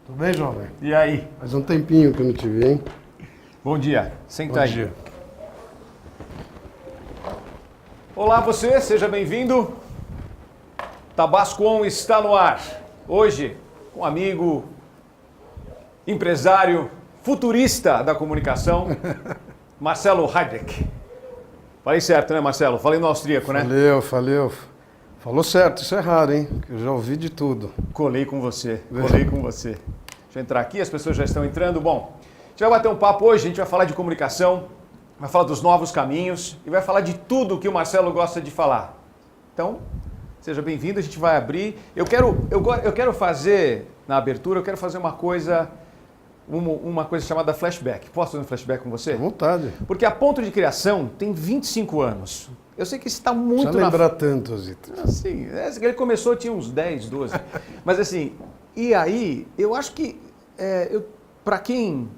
Tudo bem, jovem? E aí? Faz um tempinho que eu não te vi, hein? Bom dia. Senta Bom aí. dia. Olá você, seja bem-vindo. Tabasco On está no ar. Hoje, com um amigo, empresário, futurista da comunicação, Marcelo Heidrich. Falei certo, né, Marcelo? Falei no austríaco, né? Falei. Falou certo, isso é raro, hein? Que eu já ouvi de tudo. Colei com você. Deixa eu entrar aqui, as pessoas já estão entrando. Bom, a gente vai bater um papo hoje, a gente vai falar de comunicação, vai falar dos novos caminhos e vai falar de tudo que o Marcelo gosta de falar. Então, seja bem-vindo, a gente vai abrir. Eu quero fazer, na abertura, eu quero fazer uma coisa chamada flashback. Posso fazer um flashback com você? À vontade. Porque a Ponto de Criação tem 25 anos. Eu sei que isso está muito... Precisa lembrar tanto, Zito. Assim, ele começou, tinha uns 10, 12. Mas assim, e aí, eu acho que, para quem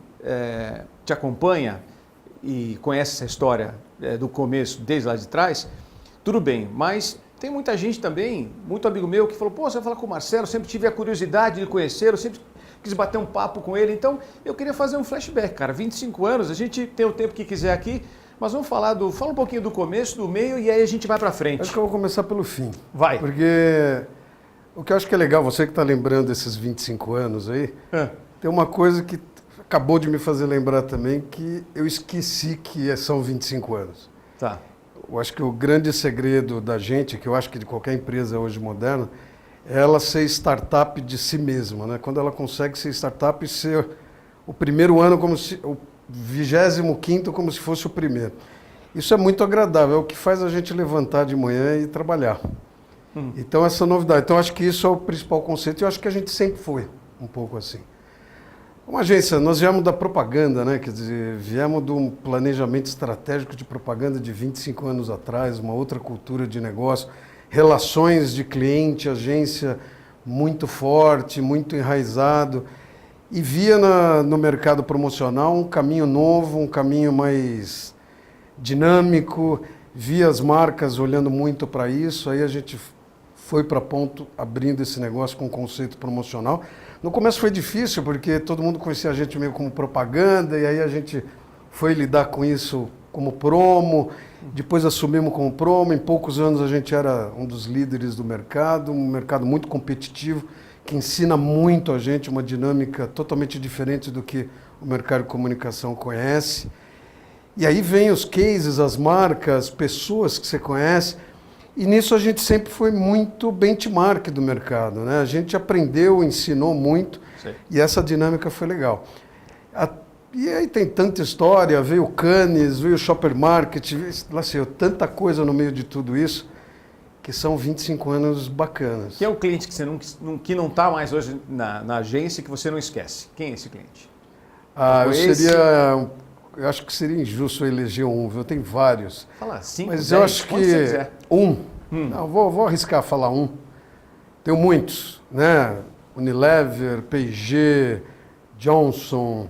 te acompanha e conhece essa história do começo, desde lá de trás, tudo bem, mas tem muita gente também, muito amigo meu, que falou, pô, você vai falar com o Marcelo, eu sempre tive a curiosidade de conhecer, eu sempre quis bater um papo com ele, então eu queria fazer um flashback, cara, 25 anos, a gente tem o tempo que quiser aqui, mas vamos fala um pouquinho do começo, do meio, e aí a gente vai para frente. Acho que eu vou começar pelo fim. Vai. Porque o que eu acho que é legal, você que está lembrando esses 25 anos aí, tem uma coisa que acabou de me fazer lembrar também, que eu esqueci que são 25 anos. Tá. Eu acho que o grande segredo da gente, que eu acho que de qualquer empresa hoje moderna, é ela ser startup de si mesma, né? Quando ela consegue ser startup e ser o primeiro ano como se... o 25º como se fosse o primeiro. Isso é muito agradável, é o que faz a gente levantar de manhã e trabalhar. Então essa novidade, então acho que isso é o principal conceito e eu acho que a gente sempre foi um pouco assim. Uma agência, nós viemos da propaganda, né? Quer dizer, viemos de um planejamento estratégico de propaganda de 25 anos atrás, uma outra cultura de negócio, relações de cliente, agência muito forte, muito enraizado. E via no mercado promocional um caminho novo, um caminho mais dinâmico, via as marcas olhando muito para isso, aí a gente foi para Ponto abrindo esse negócio com conceito promocional. No começo foi difícil, porque todo mundo conhecia a gente meio como propaganda, e aí a gente foi lidar com isso como promo, depois assumimos como promo, em poucos anos a gente era um dos líderes do mercado, um mercado muito competitivo, que ensina muito a gente, uma dinâmica totalmente diferente do que o mercado de comunicação conhece. E aí vem os cases, as marcas, pessoas que você conhece, e nisso a gente sempre foi muito benchmark do mercado, né? A gente aprendeu, ensinou muito, sim, e essa dinâmica foi legal. E aí tem tanta história, veio o Cannes, veio o Shopper Market, veio tanta coisa no meio de tudo isso, que são 25 anos bacanas. Quem é o cliente que não está mais hoje na agência que você não esquece? Quem é esse cliente? Eu acho que seria injusto eu eleger um, viu? Tem vários. Fala 5, mas 10, eu acho que um. Não, vou arriscar falar um. Tenho muitos, né? Unilever, P&G, Johnson,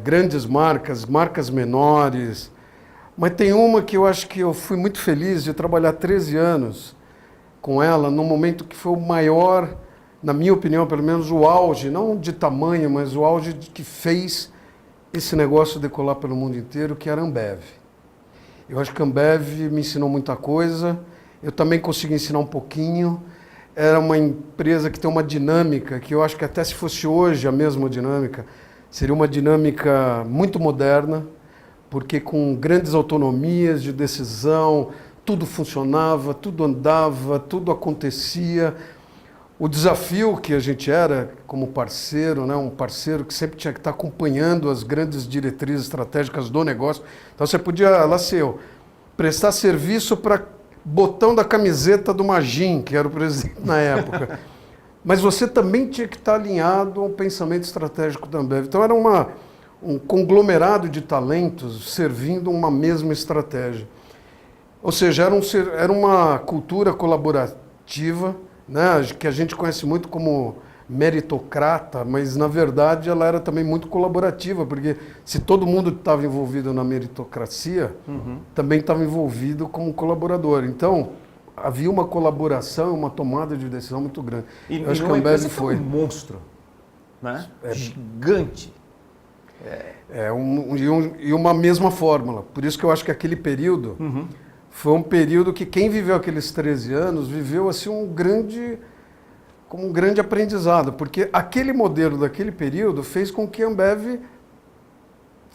grandes marcas, marcas menores. Mas tem uma que eu acho que eu fui muito feliz de trabalhar 13 anos com ela, num momento que foi o maior, na minha opinião, pelo menos o auge, não de tamanho, mas o auge que fez esse negócio decolar pelo mundo inteiro, que era a Ambev. Eu acho que a Ambev me ensinou muita coisa, eu também consegui ensinar um pouquinho. Era uma empresa que tem uma dinâmica, que eu acho que até se fosse hoje a mesma dinâmica, seria uma dinâmica muito moderna, porque com grandes autonomias de decisão, tudo funcionava, tudo andava, tudo acontecia. O desafio que a gente era como parceiro, né, um parceiro que sempre tinha que estar acompanhando as grandes diretrizes estratégicas do negócio. Então você podia, prestar serviço para botão da camiseta do Magin, que era o presidente na época. Mas você também tinha que estar alinhado ao pensamento estratégico da Ambev. Então era um conglomerado de talentos servindo uma mesma estratégia. Ou seja, era uma cultura colaborativa, né, que a gente conhece muito como meritocrata, mas na verdade ela era também muito colaborativa, porque se todo mundo estava envolvido na meritocracia, também estava envolvido como colaborador. Então, havia uma colaboração, uma tomada de decisão muito grande. E eu acho que a a Ambev foi um monstro. né? Gigante. E uma mesma fórmula. Por isso que eu acho que aquele período foi um período que quem viveu aqueles 13 anos viveu assim como um grande aprendizado, porque aquele modelo daquele período fez com que a Ambev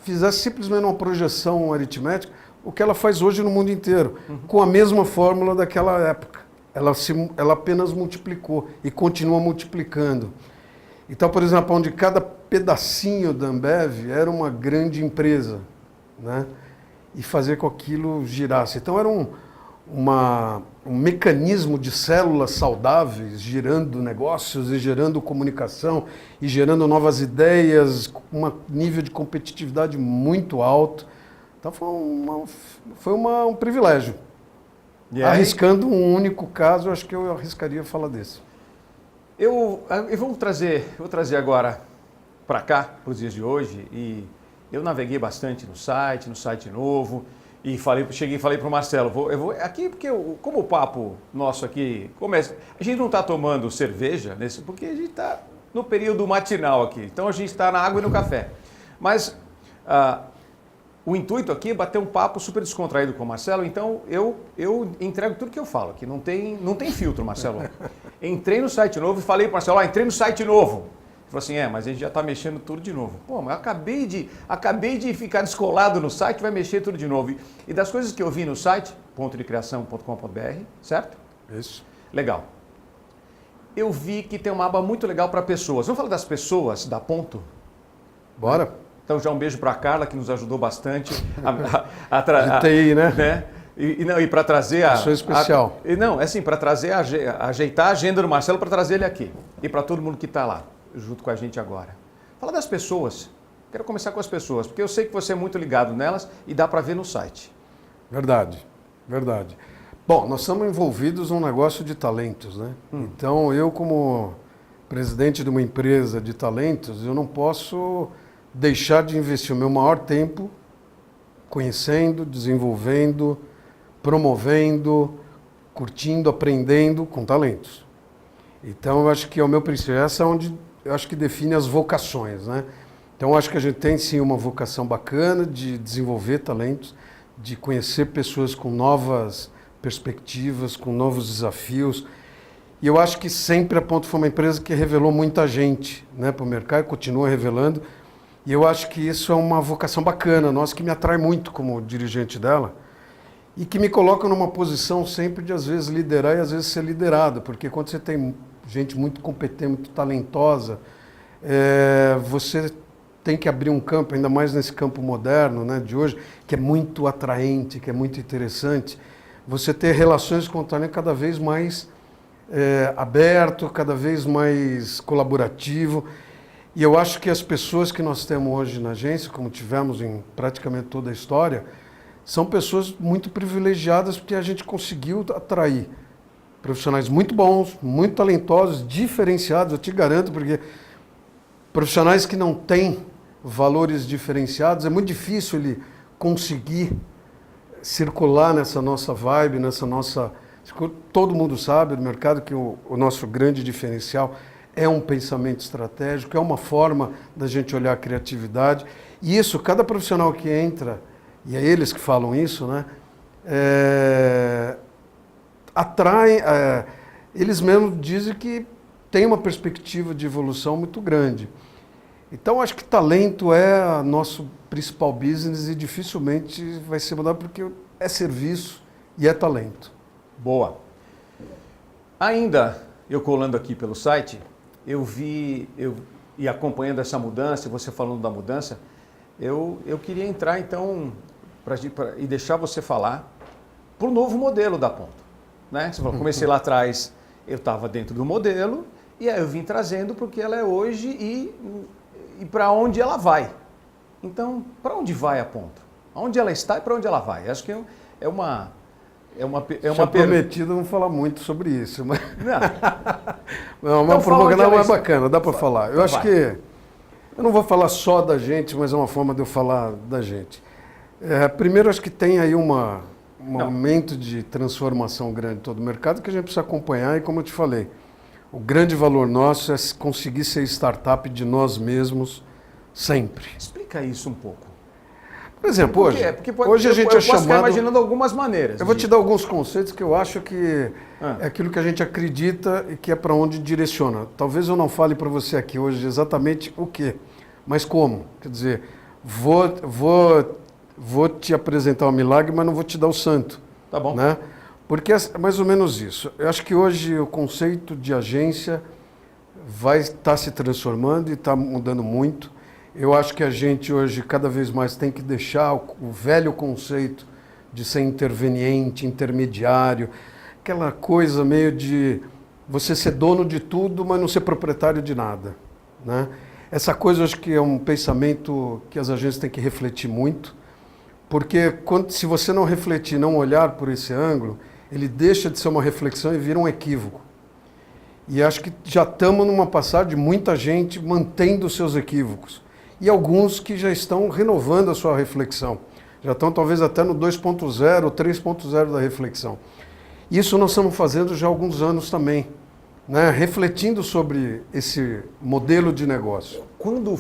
fizesse simplesmente uma projeção aritmética, o que ela faz hoje no mundo inteiro, com a mesma fórmula daquela época. Ela apenas multiplicou e continua multiplicando. Então, por exemplo, onde cada pedacinho da Ambev era uma grande empresa, né? E fazer com que aquilo girasse. Então, era um mecanismo de células saudáveis, girando negócios e gerando comunicação e gerando novas ideias, com um nível de competitividade muito alto. Então, foi um privilégio. Arriscando um único caso, acho que eu arriscaria falar desse. Eu vou trazer agora para cá, para os dias de hoje, e eu naveguei bastante no site novo, e cheguei e falei para o Marcelo, eu vou aqui porque como o papo nosso aqui começa, a gente não está tomando cerveja, porque a gente está no período matinal aqui, então a gente está na água e no café. Mas o intuito aqui é bater um papo super descontraído com o Marcelo, então eu entrego tudo que eu falo, que não tem filtro, Marcelo. Entrei no site novo e falei para o Marcelo, entrei no site novo. Ele falou assim, mas a gente já está mexendo tudo de novo. Pô, mas eu acabei de ficar descolado no site, vai mexer tudo de novo. E das coisas que eu vi no site, pontodecriação.com.br, certo? Isso. Legal. Eu vi que tem uma aba muito legal para pessoas. Vamos falar das pessoas da Ponto? Bora. Então já um beijo para a Carla, que nos ajudou bastante De TI, né? E para trazer Pessoa especial. Para trazer, ajeitar a agenda do Marcelo para trazer ele aqui. E para todo mundo que está lá, junto com a gente agora. Fala das pessoas. Quero começar com as pessoas, porque eu sei que você é muito ligado nelas e dá para ver no site. Verdade. Bom, nós estamos envolvidos num negócio de talentos, né? Então, eu como presidente de uma empresa de talentos, eu não posso deixar de investir o meu maior tempo conhecendo, desenvolvendo, promovendo, curtindo, aprendendo com talentos. Então, eu acho que é o meu princípio. Essa é onde eu acho que define as vocações, né? Então, eu acho que a gente tem, sim, uma vocação bacana de desenvolver talentos, de conhecer pessoas com novas perspectivas, com novos desafios. E eu acho que sempre a Ponto foi uma empresa que revelou muita gente, né, para o mercado, e continua revelando. E eu acho que isso é uma vocação bacana, nossa, que me atrai muito como dirigente dela e que me coloca numa posição sempre de, às vezes, liderar e, às vezes, ser liderado. Porque quando você tem gente muito competente, muito talentosa, você tem que abrir um campo, ainda mais nesse campo moderno, né, de hoje, que é muito atraente, que é muito interessante. Você ter relações com o talento cada vez mais aberto, cada vez mais colaborativo. E eu acho que as pessoas que nós temos hoje na agência, como tivemos em praticamente toda a história, são pessoas muito privilegiadas porque a gente conseguiu atrair profissionais muito bons, muito talentosos, diferenciados, eu te garanto, porque profissionais que não têm valores diferenciados, é muito difícil ele conseguir circular nessa nossa vibe, nessa nossa... Todo mundo sabe do mercado que o nosso grande diferencial é um pensamento estratégico, é uma forma da gente olhar a criatividade. E isso, cada profissional que entra, e é eles que falam isso, né, atraem, eles mesmos dizem que tem uma perspectiva de evolução muito grande. Então, acho que talento é nosso principal business e dificilmente vai ser mudado porque é serviço e é talento. Boa. Ainda, eu colando aqui pelo site, eu vi, e acompanhando essa mudança, você falando da mudança, eu queria entrar então e deixar você falar para o novo modelo da Ponto. Né? Você falou, comecei lá atrás, eu estava dentro do modelo, e aí eu vim trazendo porque ela é hoje e para onde ela vai. Então, para onde vai a Ponto? Onde ela está e para onde ela vai? Acho que é uma prometido não falar muito sobre isso, mas não, uma propaganda é bacana, dá para falar. Eu acho vai. que eu não vou falar só da gente, mas é uma forma de eu falar da gente. Primeiro, acho que tem aí um momento de transformação grande em todo o mercado que a gente precisa acompanhar e, como eu te falei, O grande valor nosso é conseguir ser startup de nós mesmos sempre. Explica isso um pouco. Por exemplo, Por quê? Porque hoje a gente é posso ficar chamado... imaginando algumas maneiras. Eu vou te dar alguns conceitos que eu acho que é aquilo que a gente acredita e que é para onde direciona. Talvez eu não fale para você aqui hoje exatamente o quê, mas como. Quer dizer, vou te apresentar o milagre, mas não vou te dar o santo. Tá bom. Né? Porque é mais ou menos isso. Eu acho que hoje o conceito de agência vai estar se transformando e está mudando muito. Eu acho que a gente hoje cada vez mais tem que deixar o velho conceito de ser interveniente, intermediário, aquela coisa meio de você ser dono de tudo, mas não ser proprietário de nada. Né? Essa coisa eu acho que é um pensamento que as agências têm que refletir muito, porque se você não refletir, não olhar por esse ângulo, ele deixa de ser uma reflexão e vira um equívoco. E acho que já estamos numa passagem de muita gente mantendo os seus equívocos. E alguns que já estão renovando a sua reflexão. Já estão talvez até no 2.0 ou 3.0 da reflexão. Isso nós estamos fazendo já há alguns anos também, né? Refletindo sobre esse modelo de negócio. Quando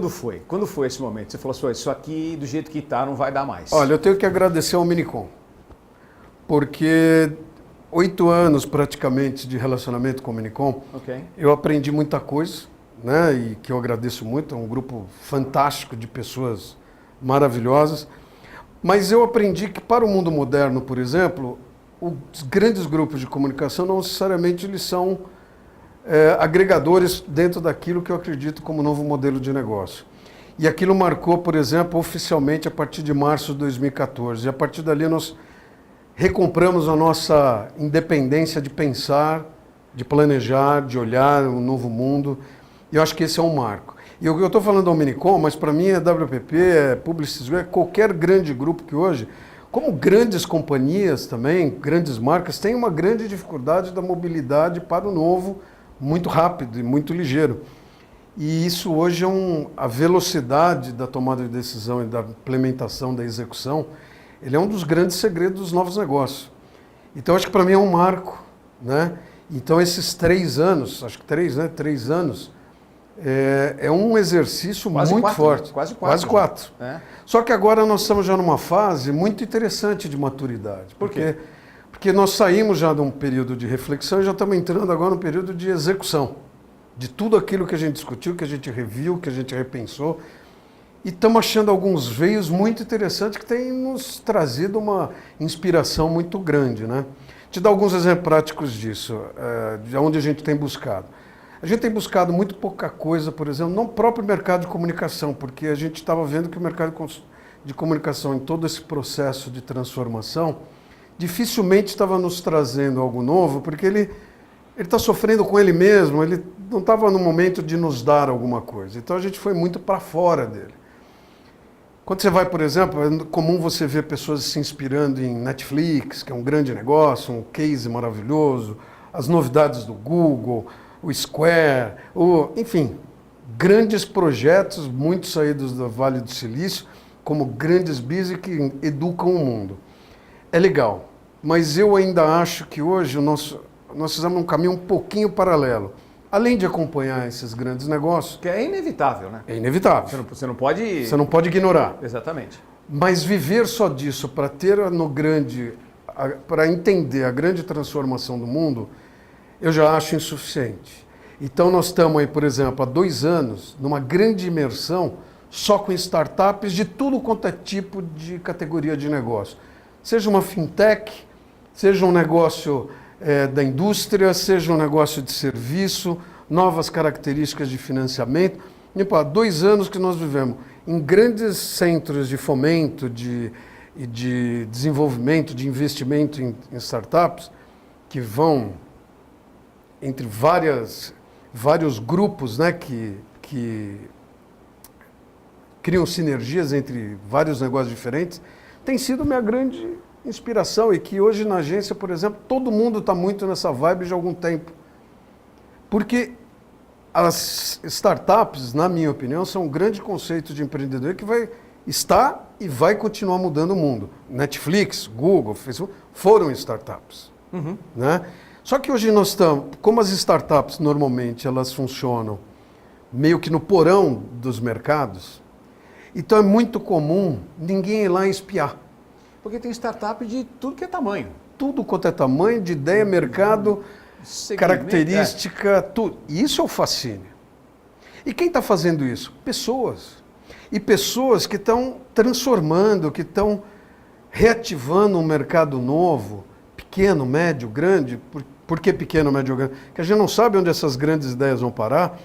foi? Quando foi esse momento? Você falou assim, isso aqui do jeito que está não vai dar mais. Olha, eu tenho que agradecer ao Minicom, porque 8 anos praticamente de relacionamento com o Minicom, eu aprendi muita coisa, né? E que eu agradeço muito, é um grupo fantástico de pessoas maravilhosas, mas eu aprendi que para o mundo moderno, por exemplo, os grandes grupos de comunicação não necessariamente eles são agregadores dentro daquilo que eu acredito como novo modelo de negócio. E aquilo marcou, por exemplo, oficialmente a partir de março de 2014, e a partir dali nós recompramos a nossa independência de pensar, de planejar, de olhar um novo mundo. E eu acho que esse é um marco. E eu estou falando ao Minicom, mas para mim é WPP, é Publicis, é qualquer grande grupo que hoje, como grandes companhias também, grandes marcas, tem uma grande dificuldade da mobilidade para o novo, muito rápido e muito ligeiro. E isso hoje é a velocidade da tomada de decisão e da implementação, da execução, ele é um dos grandes segredos dos novos negócios. Então acho que para mim é um marco, né? Então esses 3 anos, acho que 3 anos, é um exercício quase muito 4, forte. Né? Quase 4. Quase 4. É. Só que agora nós estamos já numa fase muito interessante de maturidade. Por quê? Porque nós saímos já de um período de reflexão e já estamos entrando agora no período de execução. De tudo aquilo que a gente discutiu, que a gente reviu, que a gente repensou. E estamos achando alguns veios muito interessantes que têm nos trazido uma inspiração muito grande, né? Te dar alguns exemplos práticos disso, de onde a gente tem buscado. A gente tem buscado muito pouca coisa, por exemplo, no próprio mercado de comunicação, porque a gente estava vendo que o mercado de comunicação, em todo esse processo de transformação, dificilmente estava nos trazendo algo novo, porque ele está sofrendo com ele mesmo, ele não estava no momento de nos dar alguma coisa. Então a gente foi muito para fora dele. Quando você vai, por exemplo, é comum você ver pessoas se inspirando em Netflix, que é um grande negócio, um case maravilhoso, as novidades do Google, o Square, enfim, grandes projetos, muito saídos do Vale do Silício, como grandes business que educam o mundo. É legal, mas eu ainda acho que hoje nós fizemos um caminho um pouquinho paralelo. Além de acompanhar esses grandes negócios... Que é inevitável, né? É inevitável. Você não pode... Você não pode ignorar. Exatamente. Mas viver só disso para ter para entender a grande transformação do mundo, eu já acho insuficiente. Então nós estamos aí, por exemplo, há 2 anos, numa grande imersão, só com startups de tudo quanto é tipo de categoria de negócio. Seja uma fintech, seja um negócio da indústria, seja um negócio de serviço, novas características de financiamento. E, há 2 anos que nós vivemos em grandes centros de fomento, de desenvolvimento, de investimento em startups, que vão entre vários grupos, né, que criam sinergias entre vários negócios diferentes, tem sido minha grande inspiração, e que hoje na agência, por exemplo, todo mundo está muito nessa vibe de algum tempo. Porque as startups, na minha opinião, são um grande conceito de empreendedor que vai estar e vai continuar mudando o mundo. Netflix, Google, Facebook, foram startups. Né? Só que hoje nós estamos, como as startups normalmente elas funcionam meio que no porão dos mercados, então é muito comum ninguém ir lá espiar. Porque tem startup de tudo que é tamanho. Tudo quanto é tamanho, de ideia, mercado, característica, tudo. E isso é o fascínio. E quem está fazendo isso? Pessoas. E pessoas que estão transformando, que estão reativando um mercado novo, pequeno, médio, grande. Por que pequeno, médio, grande? Porque a gente não sabe onde essas grandes ideias vão parar.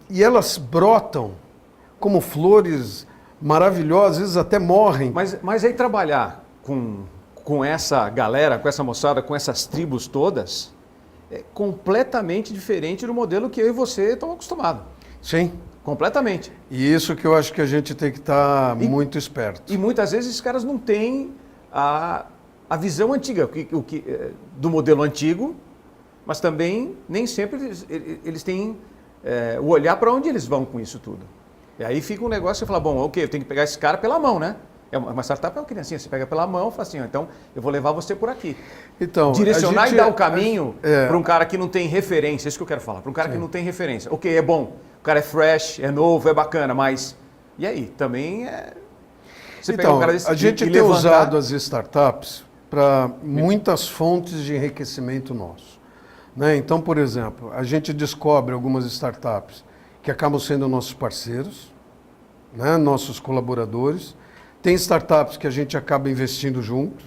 E elas brotam como flores maravilhosas, às vezes até morrem. Mas aí trabalhar com essa galera, com essa moçada, com essas tribos todas, é completamente diferente do modelo que eu e você estamos acostumados. Sim. Completamente. E isso que eu acho que a gente tem que estar muito esperto. E muitas vezes os caras não têm a visão antiga, do modelo antigo, mas também nem sempre eles têm o olhar para onde eles vão com isso tudo. E aí fica um negócio que você fala, bom, ok, eu tenho que pegar esse cara pela mão, né? Uma startup é uma criancinha, você pega pela mão e fala assim, então eu vou levar você por aqui. Então, direcionar e dar o caminho para um cara que não tem referência, isso que eu quero falar, para um cara que não tem referência. Ok, é bom, o cara é fresh, é novo, é bacana, mas e aí? Também é... Você então, um cara desse, a gente tem usado as startups para muitas fontes de enriquecimento nosso. Né? Então, por exemplo, a gente descobre algumas startups que acabam sendo nossos parceiros, né? Nossos colaboradores. Tem startups que a gente acaba investindo junto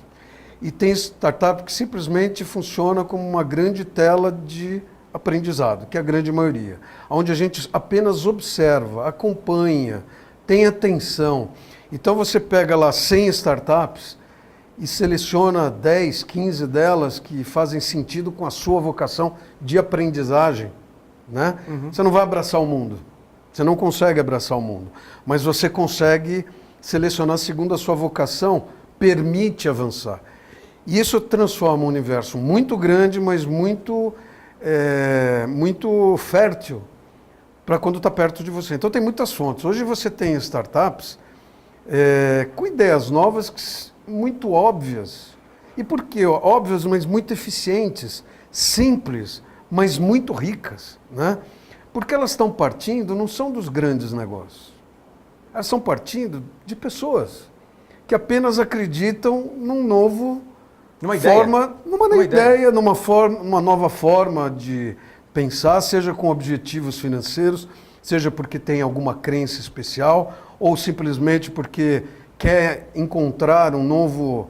e tem startup que simplesmente funciona como uma grande tela de aprendizado, que é a grande maioria, onde a gente apenas observa, acompanha, tem atenção. Então você pega lá 100 startups e seleciona 10, 15 delas que fazem sentido com a sua vocação de aprendizagem. Né? Uhum. Você não vai abraçar o mundo, você não consegue abraçar o mundo, mas você consegue selecionar segundo a sua vocação, permite avançar. E isso transforma um universo muito grande, mas muito fértil para quando está perto de você. Então tem muitas fontes. Hoje você tem startups com ideias novas, muito óbvias. E por que óbvias, mas muito eficientes, simples, mas muito ricas. Né? Porque elas estão partindo, não são dos grandes negócios. Elas estão partindo de pessoas que apenas acreditam numa nova forma de pensar, seja com objetivos financeiros, seja porque tem alguma crença especial, ou simplesmente porque quer encontrar um novo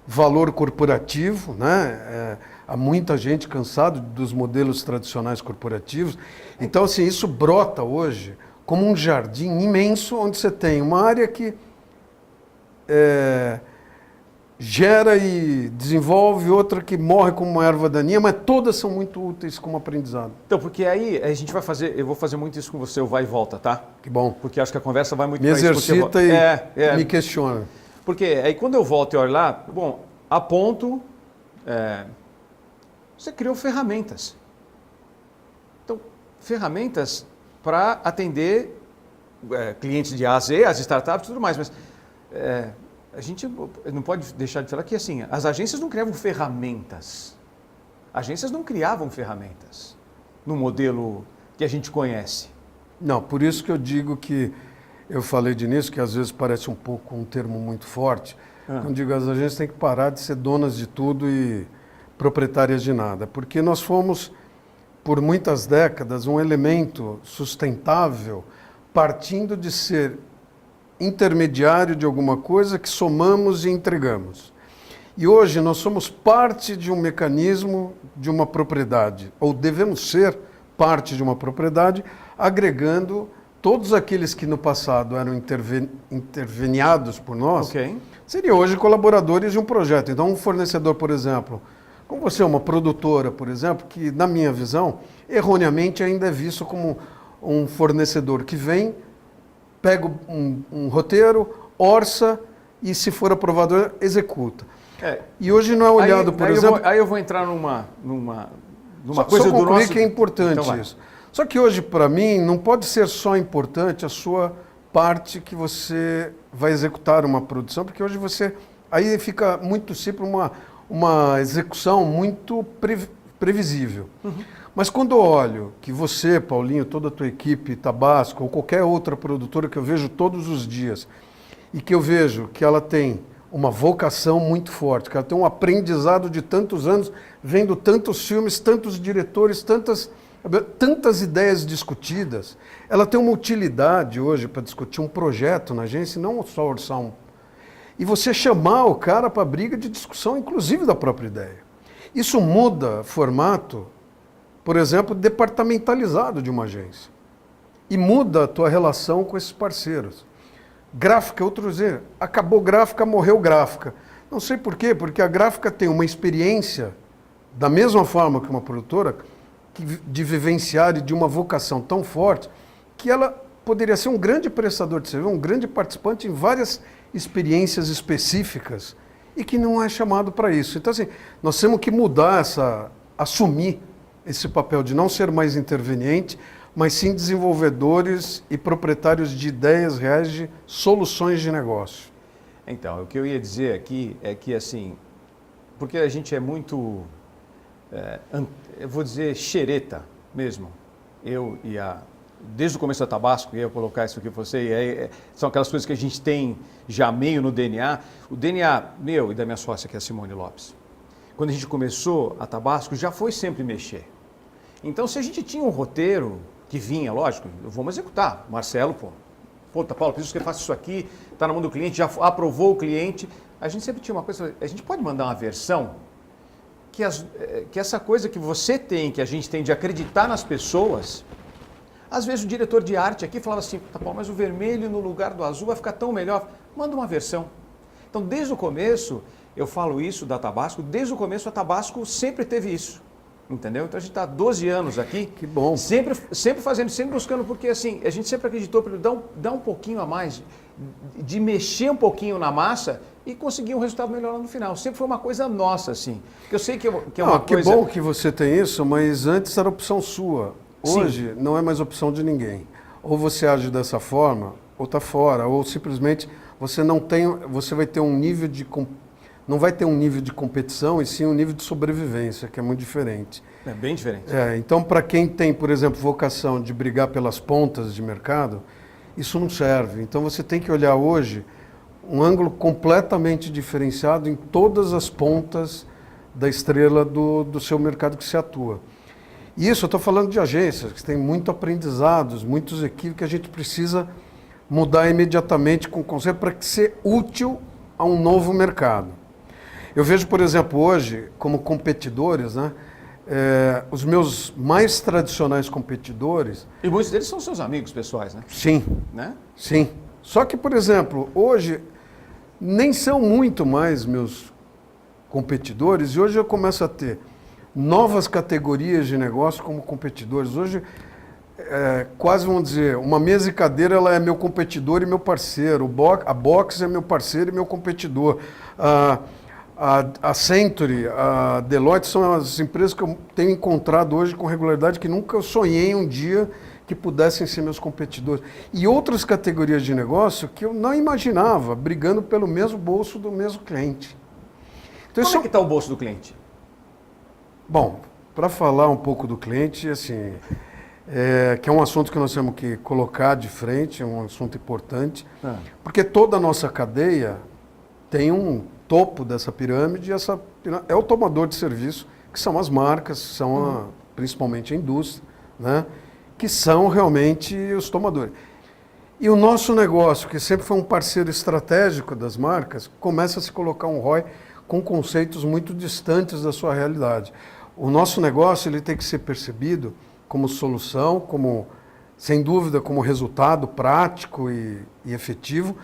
valor corporativo, né? Há muita gente cansada dos modelos tradicionais corporativos. Então, assim, isso brota hoje como um jardim imenso, onde você tem uma área que gera e desenvolve, outra que morre como uma erva daninha, mas todas são muito úteis como aprendizado. Então, porque aí eu vou fazer muito isso com você, o vai e volta, tá? Que bom. Porque acho que a conversa vai muito me exercita e me questiona. Porque aí quando eu volto e olho lá, bom, aponto, você criou ferramentas. Então, ferramentas para atender clientes de A a Z, as startups e tudo mais, mas a gente não pode deixar de falar que assim, as agências não criavam ferramentas. Agências não criavam ferramentas no modelo que a gente conhece. Não, por isso que eu digo que eu falei de início, que às vezes parece um pouco um termo muito forte. Quando digo as agências têm que parar de ser donas de tudo e proprietárias de nada, porque nós fomos por muitas décadas um elemento sustentável, partindo de ser intermediário de alguma coisa que somamos e entregamos. E hoje nós somos parte de um mecanismo de uma propriedade, ou devemos ser parte de uma propriedade, agregando todos aqueles que no passado eram interveniados por nós, seriam hoje colaboradores de um projeto. Então um fornecedor, por exemplo, como você é uma produtora, por exemplo, que na minha visão, erroneamente ainda é visto como um fornecedor que vem, pega um roteiro, orça e, se for aprovador, executa. E hoje não é olhado, por exemplo... Aí eu vou entrar numa coisa do nosso... que é importante então, isso. Só que hoje, para mim, não pode ser só importante a sua parte que você vai executar uma produção, porque hoje aí fica muito simples uma execução muito previsível. Mas quando eu olho que você, Paulinho, toda a tua equipe, Tabasco, ou qualquer outra produtora que eu vejo todos os dias, e que eu vejo que ela tem uma vocação muito forte, que ela tem um aprendizado de tantos anos, vendo tantos filmes, tantos diretores, tantas ideias discutidas, ela tem uma utilidade hoje para discutir um projeto na agência, não só orçar um. E você chamar o cara para briga de discussão, inclusive da própria ideia. Isso muda formato, por exemplo, departamentalizado de uma agência. E muda a tua relação com esses parceiros. Gráfica, outro dizer, acabou gráfica, morreu gráfica. Não sei por quê, porque a gráfica tem uma experiência, da mesma forma que uma produtora, de vivenciar e de uma vocação tão forte, que ela poderia ser um grande prestador de serviço, um grande participante em várias experiências específicas e que não é chamado para isso. Então, assim, nós temos que mudar assumir esse papel de não ser mais interveniente, mas sim desenvolvedores e proprietários de ideias reais de soluções de negócio. Então, o que eu ia dizer aqui é que, assim, porque a gente é muito, eu vou dizer, xereta mesmo. Eu e desde o começo da Tabasco, eu ia colocar isso aqui para você, e aí, são aquelas coisas que a gente tem já meio no DNA. O DNA meu e da minha sócia, que é a Simone Lopes, quando a gente começou a Tabasco, já foi sempre mexer. Então, se a gente tinha um roteiro que vinha, lógico, vamos executar. Marcelo, Paulo, preciso que eu faça isso aqui, está na mão do cliente, já aprovou o cliente. A gente sempre tinha uma coisa, a gente pode mandar uma versão que essa coisa que você tem, que a gente tem de acreditar nas pessoas, às vezes o diretor de arte aqui falava assim, tá bom, mas o vermelho no lugar do azul vai ficar tão melhor. Manda uma versão. Então, desde o começo, eu falo isso da Tabasco, desde o começo a Tabasco sempre teve isso. Entendeu? Então a gente está há 12 anos aqui. Que bom. Sempre fazendo, sempre buscando, porque assim, a gente sempre acreditou para dar um pouquinho a mais, de mexer um pouquinho na massa e conseguir um resultado melhor lá no final. Sempre foi uma coisa nossa, assim. Que eu sei que é uma coisa... Que bom que você tem isso, mas antes era opção sua. Hoje não é mais opção de ninguém. Ou você age dessa forma, ou está fora, ou simplesmente você vai ter um nível de... Não vai ter um nível de competição, e sim um nível de sobrevivência, que é muito diferente. É bem diferente. Então, para quem tem, por exemplo, vocação de brigar pelas pontas de mercado, isso não serve. Então, você tem que olhar hoje um ângulo completamente diferenciado em todas as pontas da estrela do seu mercado que se atua. E isso, eu estou falando de agências, que têm muito aprendizados, muitos equívocos que a gente precisa mudar imediatamente com o conceito para ser útil a um novo mercado. Eu vejo, por exemplo, hoje, como competidores, né, os meus mais tradicionais competidores... E muitos deles são seus amigos pessoais, né? Sim, né? Sim. Só que, por exemplo, hoje nem são muito mais meus competidores, e hoje eu começo a ter novas categorias de negócio como competidores. Hoje, quase vamos dizer, uma mesa e cadeira ela é meu competidor e meu parceiro, a Box é meu parceiro e meu competidor. A Century, a Deloitte são as empresas que eu tenho encontrado hoje com regularidade que nunca eu sonhei um dia que pudessem ser meus competidores. E outras categorias de negócio que eu não imaginava, brigando pelo mesmo bolso do mesmo cliente. Então, como é que está o bolso do cliente? Bom, para falar um pouco do cliente, assim, que é um assunto que nós temos que colocar de frente, é um assunto importante, porque toda a nossa cadeia tem um topo dessa pirâmide, é o tomador de serviço, que são as marcas, são principalmente a indústria, né, que são realmente os tomadores. E o nosso negócio, que sempre foi um parceiro estratégico das marcas, começa a se colocar um ROI com conceitos muito distantes da sua realidade. O nosso negócio ele tem que ser percebido como solução, sem dúvida, como resultado prático e efetivo,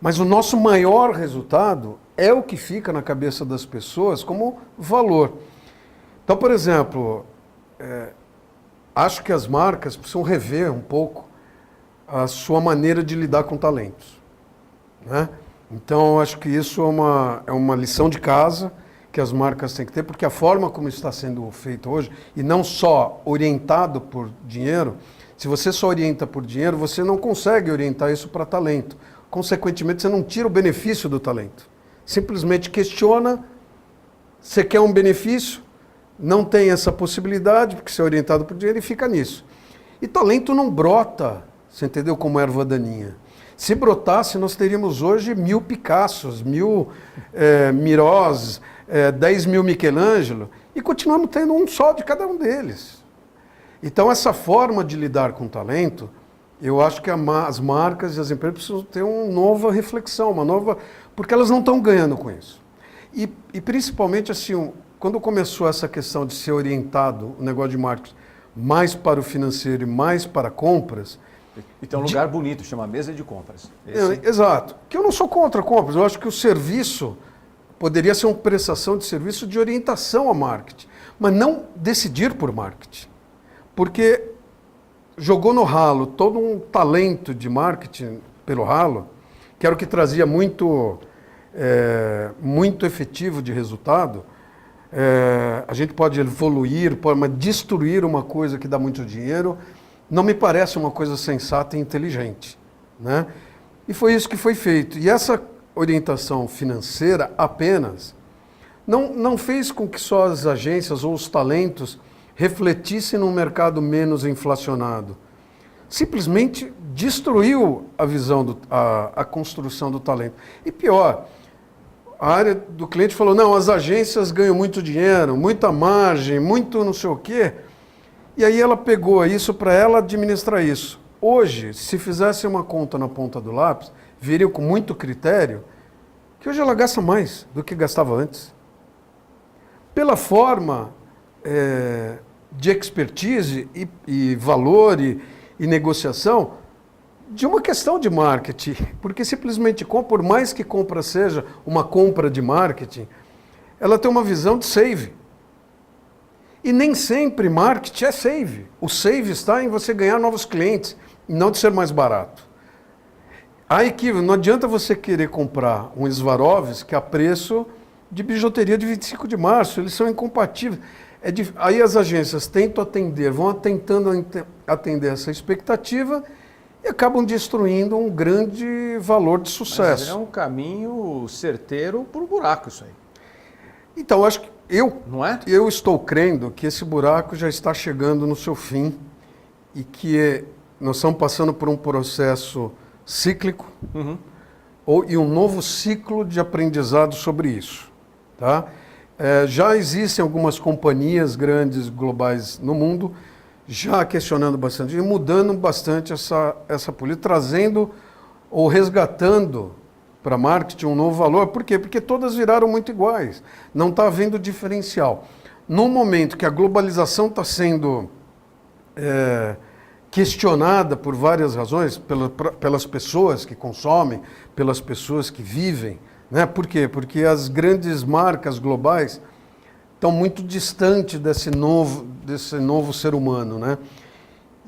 mas o nosso maior resultado é o que fica na cabeça das pessoas como valor. Então, por exemplo, acho que as marcas precisam rever um pouco a sua maneira de lidar com talentos, né? Então, acho que isso é uma lição de casa que as marcas têm que ter, porque a forma como está sendo feito hoje, e não só orientado por dinheiro, se você só orienta por dinheiro, você não consegue orientar isso para talento. Consequentemente, você não tira o benefício do talento. Simplesmente questiona, você quer um benefício, não tem essa possibilidade, porque você é orientado por dinheiro e fica nisso. E talento não brota, você entendeu, como erva daninha. Se brotasse, nós teríamos hoje 1000 Picassos, 1000 Mirós, 10 mil Michelangelo, e continuamos tendo um só de cada um deles. Então, essa forma de lidar com o talento, eu acho que as marcas e as empresas precisam ter uma nova reflexão, porque elas não estão ganhando com isso. E principalmente, assim, quando começou essa questão de ser orientado, o negócio de marketing, mais para o financeiro e mais para compras. E tem um lugar bonito, chama mesa de compras. Exato. Que eu não sou contra compras, eu acho que o serviço poderia ser uma prestação de serviço de orientação a marketing, mas não decidir por marketing. Porque jogou no ralo todo um talento de marketing pelo ralo, que era o que trazia muito efetivo de resultado. A gente pode evoluir, mas destruir uma coisa que dá muito dinheiro não me parece uma coisa sensata e inteligente, né? E foi isso que foi feito. E essa orientação financeira apenas não fez com que só as agências ou os talentos refletissem num mercado menos inflacionado. Simplesmente destruiu a visão, a construção do talento. E pior, a área do cliente falou, não, as agências ganham muito dinheiro, muita margem, muito não sei o quê. E aí ela pegou isso para ela administrar isso. Hoje, se fizesse uma conta na ponta do lápis, viria com muito critério que hoje ela gasta mais do que gastava antes. Pela forma de expertise e valor e negociação de uma questão de marketing. Porque simplesmente, por mais que compra seja uma compra de marketing, ela tem uma visão de save. E nem sempre marketing é save. O save está em você ganhar novos clientes, e não de ser mais barato. Não adianta você querer comprar um Swarovski a preço de bijuteria de 25 de março, eles são incompatíveis. Aí as agências vão tentando atender essa expectativa e acabam destruindo um grande valor de sucesso. Mas é um caminho certeiro para o buraco isso aí. Então, acho que não é? Eu estou crendo que esse buraco já está chegando no seu fim e que nós estamos passando por um processo cíclico e um novo ciclo de aprendizado sobre isso. Tá? Já existem algumas companhias grandes globais no mundo já questionando bastante e mudando bastante essa política, trazendo ou resgatando para marketing um novo valor. Por quê? Porque todas viraram muito iguais. Não está havendo diferencial. No momento que a globalização está sendo questionada por várias razões, pelas pessoas que consomem, pelas pessoas que vivem, né? Por quê? Porque as grandes marcas globais estão muito distantes desse novo ser humano, né?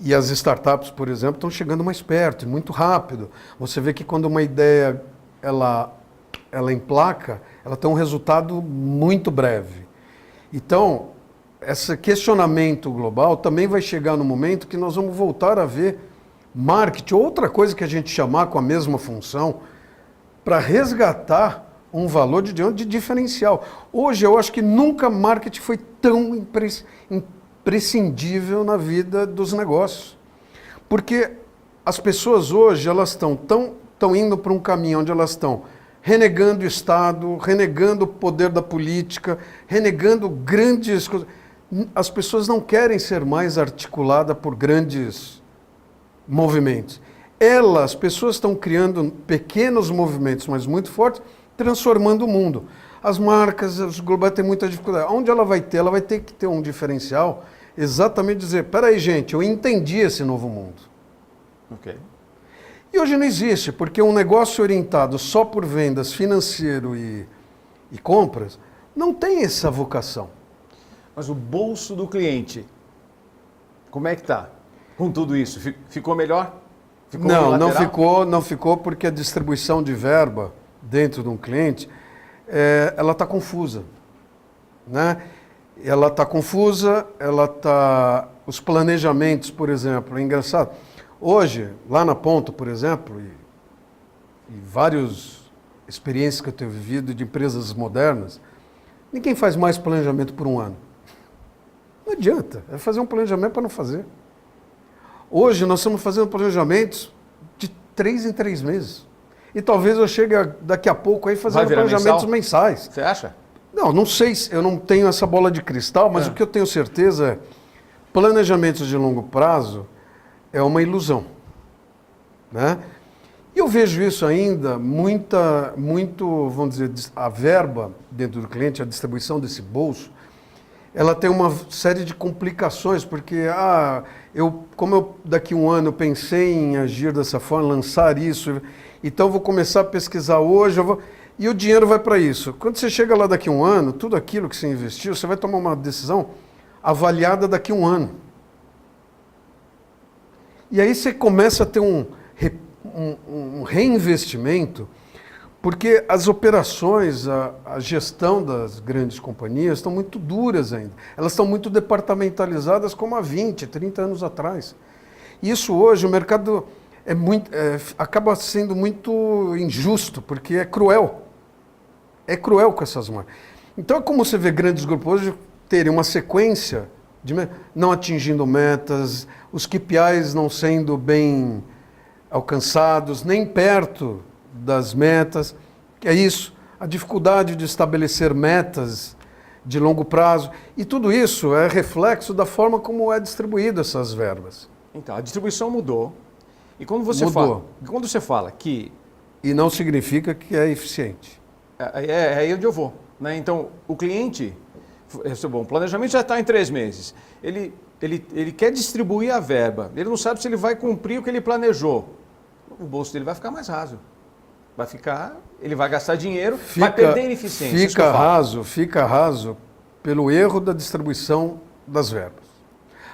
E as startups, por exemplo, estão chegando mais perto, muito rápido. Você vê que quando uma ideia ela emplaca, ela tem um resultado muito breve. Então, esse questionamento global também vai chegar no momento que nós vamos voltar a ver marketing, outra coisa que a gente chamar com a mesma função, para resgatar um valor de diferencial. Hoje, eu acho que nunca marketing foi tão imprescindível na vida dos negócios. Porque as pessoas hoje, elas estão indo para um caminho onde elas estão renegando o Estado, renegando o poder da política, renegando grandes coisas. As pessoas não querem ser mais articuladas por grandes movimentos. As pessoas estão criando pequenos movimentos, mas muito fortes, transformando o mundo. As marcas, os globais têm muita dificuldade. Onde ela vai ter? Ela vai ter que ter um diferencial, exatamente dizer, peraí, gente, eu entendi esse novo mundo. Ok. E hoje não existe, porque um negócio orientado só por vendas, financeiro e compras, não tem essa vocação. Mas o bolso do cliente, como é que está com tudo isso? Ficou melhor? Não ficou porque a distribuição de verba dentro de um cliente, ela está confusa. Né? Ela está confusa, os planejamentos, por exemplo, é engraçado. Hoje, lá na ponta, por exemplo, e várias experiências que eu tenho vivido de empresas modernas, ninguém faz mais planejamento por um ano. Não adianta, é fazer um planejamento para não fazer. Hoje nós estamos fazendo planejamentos de 3 em 3 meses. E talvez eu chegue daqui a pouco aí fazendo planejamentos mensais. Você acha? Não sei, eu não tenho essa bola de cristal, mas o que eu tenho certeza é planejamentos de longo prazo é uma ilusão, né? E eu vejo isso ainda, muito, vamos dizer, a verba dentro do cliente, a distribuição desse bolso, ela tem uma série de complicações, porque como eu daqui a um ano pensei em agir dessa forma, lançar isso, então eu vou começar a pesquisar hoje, e o dinheiro vai para isso. Quando você chega lá daqui a um ano, tudo aquilo que você investiu, você vai tomar uma decisão avaliada daqui a um ano. E aí você começa a ter um reinvestimento, porque as operações, a gestão das grandes companhias estão muito duras ainda. Elas estão muito departamentalizadas como há 20, 30 anos atrás. E isso hoje, o mercado acaba sendo muito injusto, porque é cruel. É cruel com essas marcas. Então é como você vê grandes grupos hoje terem uma sequência de não atingindo metas, os KPIs não sendo bem alcançados, nem perto das metas. É isso, a dificuldade de estabelecer metas de longo prazo. E tudo isso é reflexo da forma como é distribuída essas verbas. Então, a distribuição mudou. E quando você fala que... E não significa que é eficiente. É aí onde eu vou, né? Então, o cliente... Bom, o planejamento já está em 3 meses. Ele quer distribuir a verba. Ele não sabe se ele vai cumprir o que ele planejou. O bolso dele vai ficar mais raso. Ele vai gastar dinheiro, vai perder eficiência. Fica raso pelo erro da distribuição das verbas.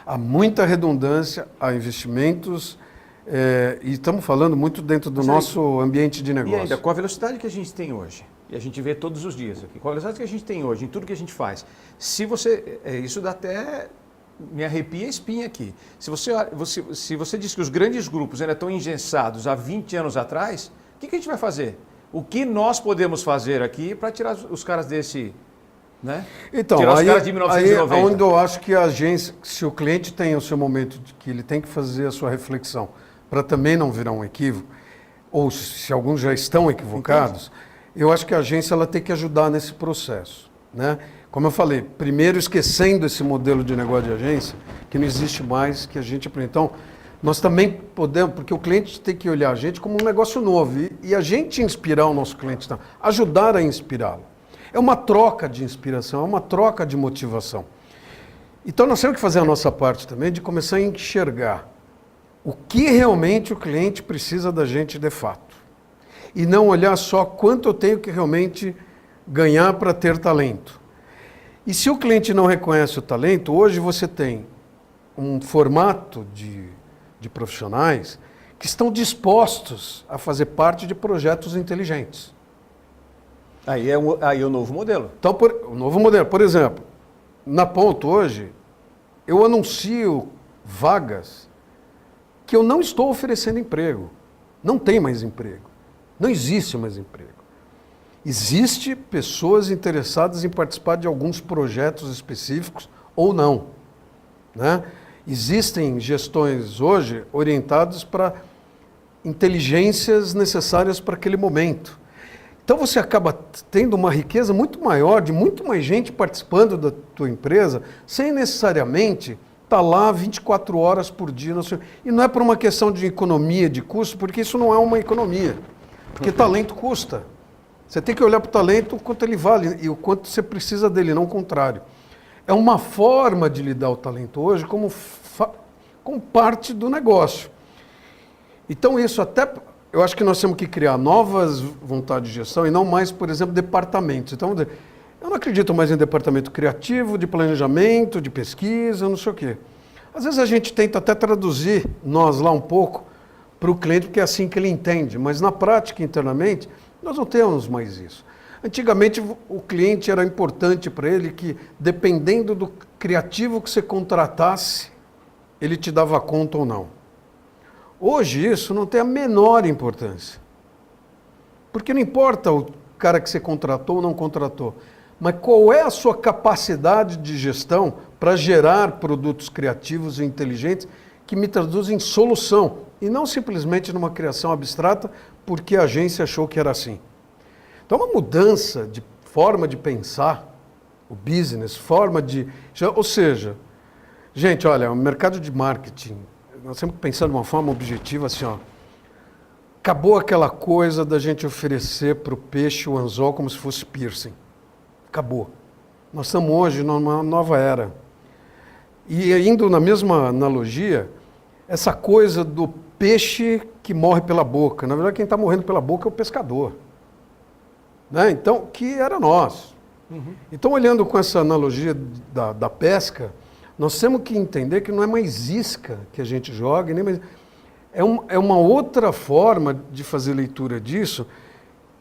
Há muita redundância, há investimentos, e estamos falando muito dentro do nosso ambiente de negócio. E ainda, com a velocidade que a gente tem hoje, e a gente vê todos os dias aqui, com a velocidade que a gente tem hoje, em tudo que a gente faz, isso dá até... Me arrepia a espinha aqui. Se você diz que os grandes grupos ainda estão engessados há 20 anos atrás, o que a gente vai fazer? O que nós podemos fazer aqui para tirar os caras desse... Né? Então, tirar os caras de 1990. Aí é onde eu acho que a agência, se o cliente tem o seu momento de que ele tem que fazer a sua reflexão para também não virar um equívoco, ou se alguns já estão equivocados, eu acho que a agência ela tem que ajudar nesse processo, né? Como eu falei, primeiro esquecendo esse modelo de negócio de agência, que não existe mais, que a gente aprende. Então, nós também podemos, porque o cliente tem que olhar a gente como um negócio novo, e a gente inspirar o nosso cliente, então, ajudar a inspirá-lo. É uma troca de inspiração, é uma troca de motivação. Então, nós temos que fazer a nossa parte também de começar a enxergar o que realmente o cliente precisa da gente de fato. E não olhar só quanto eu tenho que realmente ganhar para ter talento. E se o cliente não reconhece o talento, hoje você tem um formato de profissionais que estão dispostos a fazer parte de projetos inteligentes. Aí é o novo modelo. Então, o novo modelo, por exemplo, na Ponto hoje, eu anuncio vagas que eu não estou oferecendo emprego. Não tem mais emprego. Não existe mais emprego. Existem pessoas interessadas em participar de alguns projetos específicos ou não, né? Existem gestões hoje orientadas para inteligências necessárias para aquele momento. Então você acaba tendo uma riqueza muito maior, de muito mais gente participando da tua empresa, sem necessariamente estar lá 24 horas por dia. E não é por uma questão de economia, de custo, porque isso não é uma economia. Porque talento custa. Você tem que olhar para o talento o quanto ele vale e o quanto você precisa dele, não o contrário. É uma forma de lidar o talento hoje como parte do negócio. Então isso até, eu acho que nós temos que criar novas vontades de gestão e não mais, por exemplo, departamentos. Então, eu não acredito mais em departamento criativo, de planejamento, de pesquisa, não sei o quê. Às vezes a gente tenta até traduzir nós lá um pouco para o cliente, porque é assim que ele entende, mas na prática, internamente, nós não temos mais isso. Antigamente, o cliente era importante para ele que, dependendo do criativo que você contratasse, ele te dava conta ou não. Hoje, isso não tem a menor importância. Porque não importa o cara que você contratou ou não contratou, mas qual é a sua capacidade de gestão para gerar produtos criativos e inteligentes que me traduzem em solução e não simplesmente numa criação abstrata porque a agência achou que era assim. Então, uma mudança de forma de pensar o business, forma de... Ou seja, gente, olha, o mercado de marketing, nós temos que pensar de uma forma objetiva assim, ó. Acabou aquela coisa da gente oferecer para o peixe o anzol como se fosse piercing. Acabou. Nós estamos hoje numa nova era. E indo na mesma analogia, essa coisa do peixe que morre pela boca. Na verdade, quem está morrendo pela boca é o pescador. Né? Então, que era nós. Uhum. Então, olhando com essa analogia da pesca, nós temos que entender que não é mais isca que a gente joga, nem mais... É uma outra forma de fazer leitura disso,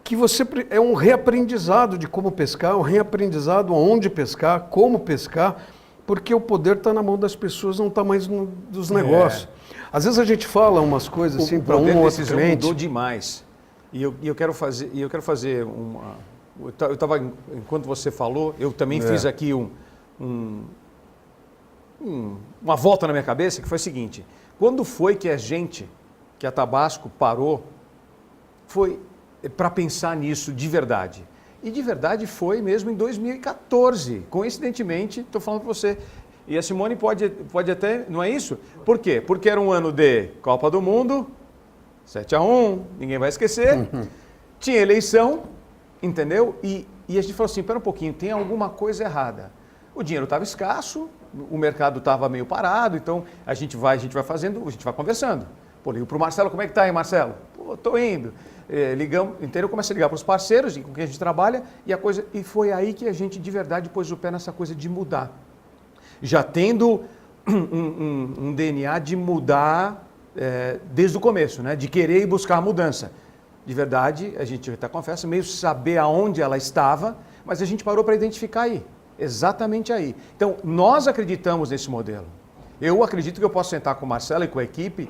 que você é um reaprendizado de como pescar, um reaprendizado aonde pescar, como pescar, porque o poder está na mão das pessoas, não está mais dos negócios. Às vezes a gente fala umas coisas assim para um ou outro cliente. Mudou demais. E eu quero fazer uma... Eu estava, enquanto você falou, eu também fiz aqui uma volta na minha cabeça, que foi o seguinte: quando foi que a Tabasco parou, foi para pensar nisso de verdade? E de verdade foi mesmo em 2014, coincidentemente, estou falando para você. E a Simone pode até, não é isso? Por quê? Porque era um ano de Copa do Mundo, 7-1, ninguém vai esquecer, tinha eleição, entendeu? E a gente falou assim, espera um pouquinho, tem alguma coisa errada. O dinheiro estava escasso, o mercado estava meio parado, então a gente vai fazendo, a gente vai conversando. Pô, ligo para o Marcelo, como é que está aí, Marcelo? Pô, estou indo. Ligamos, inteiro, eu comecei a ligar para os parceiros com quem a gente trabalha e foi aí que a gente de verdade pôs o pé nessa coisa de mudar. Já tendo um DNA de mudar desde o começo, né? De querer ir buscar a mudança. De verdade, a gente até confessa, meio saber aonde ela estava, mas a gente parou para identificar aí, exatamente aí. Então, nós acreditamos nesse modelo. Eu acredito que eu posso sentar com o Marcelo e com a equipe,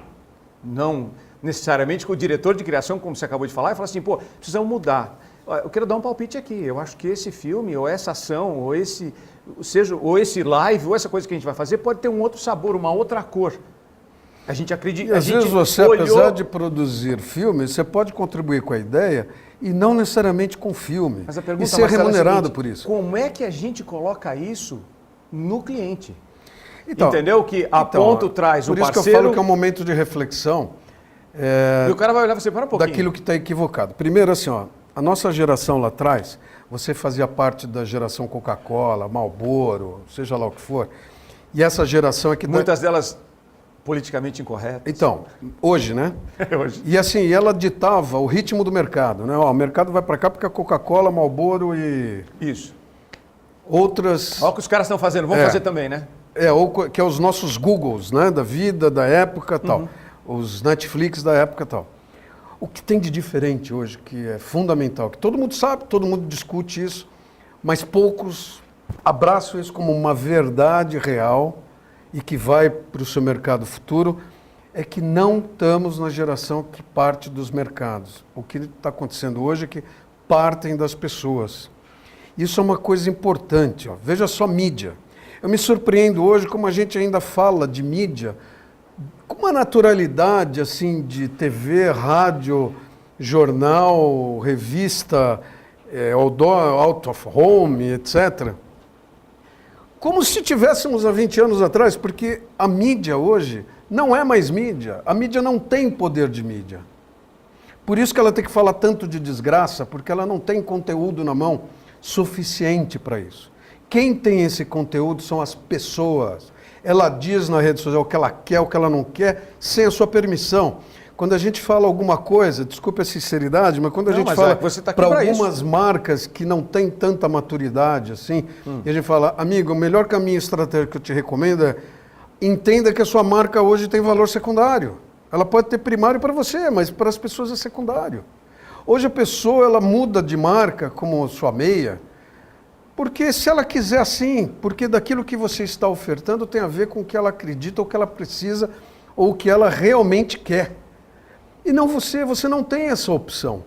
não necessariamente com o diretor de criação, como você acabou de falar, e falar assim, pô, precisamos mudar. Eu quero dar um palpite aqui, eu acho que esse filme, ou essa ação, ou esse live, ou essa coisa que a gente vai fazer, pode ter um outro sabor, uma outra cor. A gente acredita... E às vezes você, apesar de produzir filmes, você pode contribuir com a ideia e não necessariamente com o filme. Mas a pergunta, e ser Marcelo, remunerado é a seguinte, por isso. Como é que a gente coloca isso no cliente? Então, entendeu? Que a ponto traz um parceiro... Por isso que eu falo que é um momento de reflexão. E o cara vai olhar você para um pouquinho. Daquilo que está equivocado. Primeiro, assim, ó, a nossa geração lá atrás, você fazia parte da geração Coca-Cola, Marlboro, seja lá o que for. E essa geração é que... Muitas delas politicamente incorretas. Então, hoje, né? Hoje. E assim, ela ditava o ritmo do mercado, né? Ó, o mercado vai para cá porque a Coca-Cola, Marlboro e... Isso. Outras... Olha o que os caras estão fazendo, vamos fazer também, né? Que é os nossos Googles, né? Da vida, da época e tal. Os Netflix da época e tal. O que tem de diferente hoje, que é fundamental, que todo mundo sabe, todo mundo discute isso, mas poucos abraçam isso como uma verdade real e que vai para o seu mercado futuro, é que não estamos na geração que parte dos mercados. O que está acontecendo hoje é que partem das pessoas. Isso é uma coisa importante. Ó. Veja só mídia. Eu me surpreendo hoje como a gente ainda fala de mídia com uma naturalidade assim de TV, rádio, jornal, revista, out of home, etc. Como se tivéssemos há 20 anos atrás, porque a mídia hoje não é mais mídia. A mídia não tem poder de mídia. Por isso que ela tem que falar tanto de desgraça, porque ela não tem conteúdo na mão suficiente para isso. Quem tem esse conteúdo são as pessoas. Ela diz na rede social o que ela quer, o que ela não quer, sem a sua permissão. Quando a gente fala alguma coisa, desculpe a sinceridade, mas quando a gente fala para algumas marcas que não têm tanta maturidade assim, e a gente fala, amigo, o melhor caminho estratégico que eu te recomendo é entenda que a sua marca hoje tem valor secundário. Ela pode ter primário para você, mas para as pessoas é secundário. Hoje a pessoa ela muda de marca como sua meia, porque se ela quiser assim, porque daquilo que você está ofertando tem a ver com o que ela acredita, ou o que ela precisa, ou o que ela realmente quer. E não você não tem essa opção.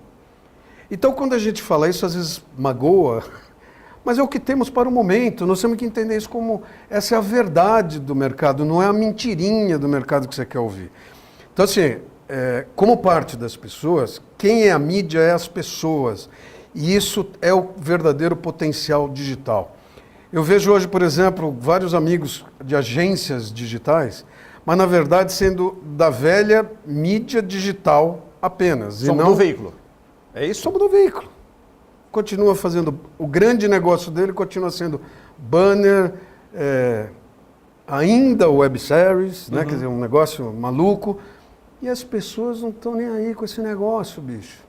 Então quando a gente fala isso, às vezes magoa, Mas é o que temos para o momento. Nós temos que entender isso como essa é a verdade do mercado, não é a mentirinha do mercado que você quer ouvir. Então, assim, como parte das pessoas, quem é a mídia é as pessoas. E isso é o verdadeiro potencial digital. Eu vejo hoje, por exemplo, vários amigos de agências digitais, mas na verdade sendo da velha mídia digital apenas. Somos do veículo. É isso? Somos do veículo. Continua fazendo, o grande negócio dele continua sendo banner, ainda webséries, né? Quer dizer, um negócio maluco. E as pessoas não estão nem aí com esse negócio, bicho.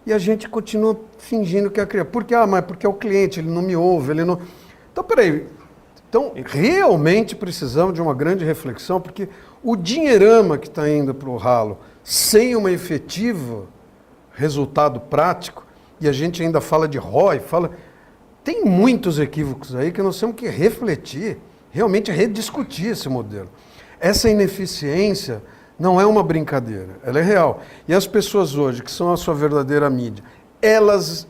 E a gente continua fingindo que é criança. Por quê? Mas porque é o cliente, ele não me ouve, ele não... Então, peraí. Então, realmente precisamos de uma grande reflexão, porque o dinheirama que está indo para o ralo, sem um efetivo resultado prático, e a gente ainda fala de ROI, tem muitos equívocos aí que nós temos que refletir, realmente rediscutir esse modelo. Essa ineficiência não é uma brincadeira, ela é real. E as pessoas hoje, que são a sua verdadeira mídia, elas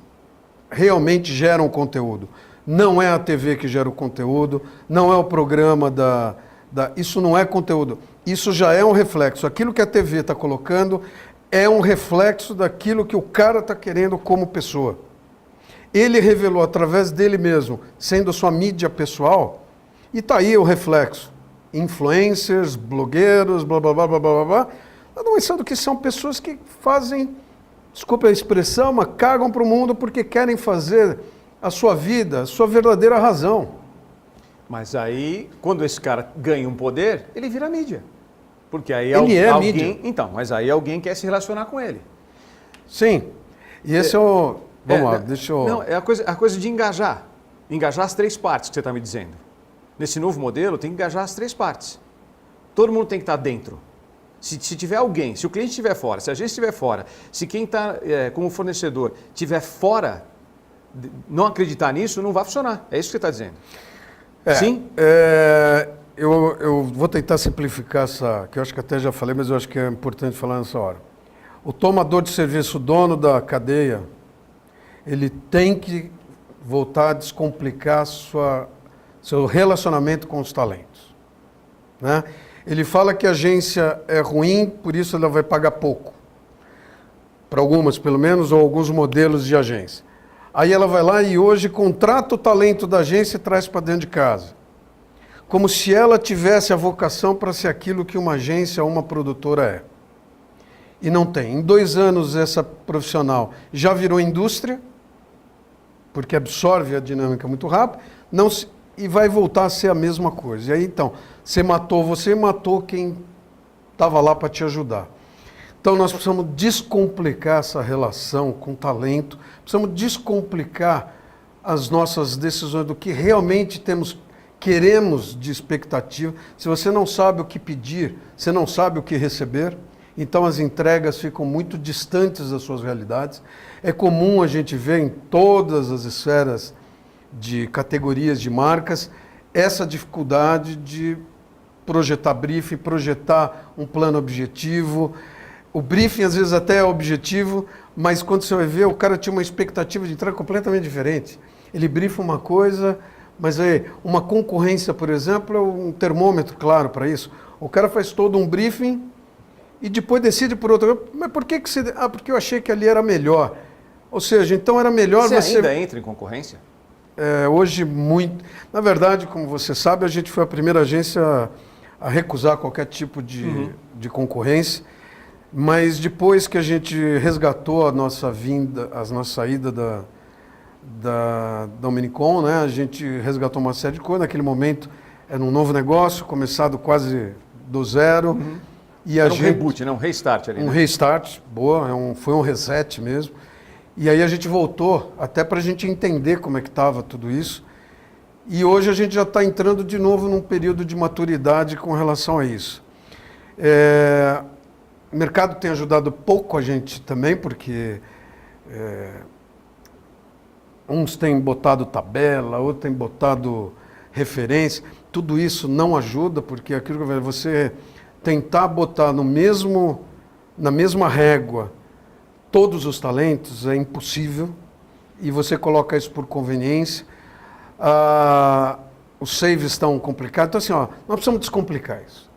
realmente geram conteúdo. Não é a TV que gera o conteúdo, não é o programa Isso não é conteúdo, isso já é um reflexo. Aquilo que a TV está colocando é um reflexo daquilo que o cara está querendo como pessoa. Ele revelou através dele mesmo, sendo sua mídia pessoal, e está aí o reflexo. Influencers, blogueiros, blá, blá, blá, blá, blá, blá. Não é sendo que são pessoas que fazem, desculpa a expressão, mas cagam para o mundo porque querem fazer a sua vida, a sua verdadeira razão. Mas aí, quando esse cara ganha um poder, ele vira mídia. Porque aí ele é alguém... mídia. Então, mas aí alguém quer se relacionar com ele. Sim. E esse é o... Vamos lá, deixa eu... Não, é a coisa de engajar. Engajar as três partes que você está me dizendo. Nesse novo modelo, tem que engajar as três partes. Todo mundo tem que estar dentro. Se tiver alguém, se o cliente estiver fora, se a agência estiver fora, se quem está como fornecedor estiver fora, não acreditar nisso, não vai funcionar. É isso que você está dizendo. Sim? Eu vou tentar simplificar essa, que eu acho que até já falei, mas eu acho que é importante falar nessa hora. O tomador de serviço, o dono da cadeia, ele tem que voltar a descomplicar seu relacionamento com os talentos. Né? Ele fala que a agência é ruim, por isso ela vai pagar pouco. Para algumas, pelo menos, ou alguns modelos de agência. Aí ela vai lá e hoje contrata o talento da agência e traz para dentro de casa. Como se ela tivesse a vocação para ser aquilo que uma agência ou uma produtora é. E não tem. Em 2 anos essa profissional já virou indústria, porque absorve a dinâmica muito rápido, e vai voltar a ser a mesma coisa. E aí então, você matou quem estava lá para te ajudar. Então nós precisamos descomplicar essa relação com o talento, precisamos descomplicar as nossas decisões do que realmente queremos de expectativa. Se você não sabe o que pedir, você não sabe o que receber, então as entregas ficam muito distantes das suas realidades. É comum a gente ver em todas as esferas de categorias de marcas essa dificuldade de projetar briefing, projetar um plano objetivo. O briefing às vezes até é objetivo, mas quando você vai ver, o cara tinha uma expectativa de entrega completamente diferente. Ele briefa uma coisa, mas uma concorrência, por exemplo, é um termômetro claro para isso. O cara faz todo um briefing e depois decide por outro. Mas por que você... porque eu achei que ali era melhor. Ou seja, então era melhor você... Você ainda entra em concorrência? Hoje, muito... Na verdade, como você sabe, a gente foi a primeira agência a recusar qualquer tipo de concorrência. Mas depois que a gente resgatou a nossa saída da Dominicon, né, a gente resgatou uma série de coisas. Naquele momento era um novo negócio, começado quase do zero. E era um reboot, né? Um restart ali. Um restart, boa, foi um reset mesmo. E aí a gente voltou, até para a gente entender como é que estava tudo isso. E hoje a gente já está entrando de novo num período de maturidade com relação a isso. O mercado tem ajudado pouco a gente também, porque uns têm botado tabela, outros têm botado referência. Tudo isso não ajuda, porque aquilo que você tentar botar na mesma régua todos os talentos é impossível, e você coloca isso por conveniência. os saves estão complicados. Então, assim, ó, nós precisamos descomplicar isso.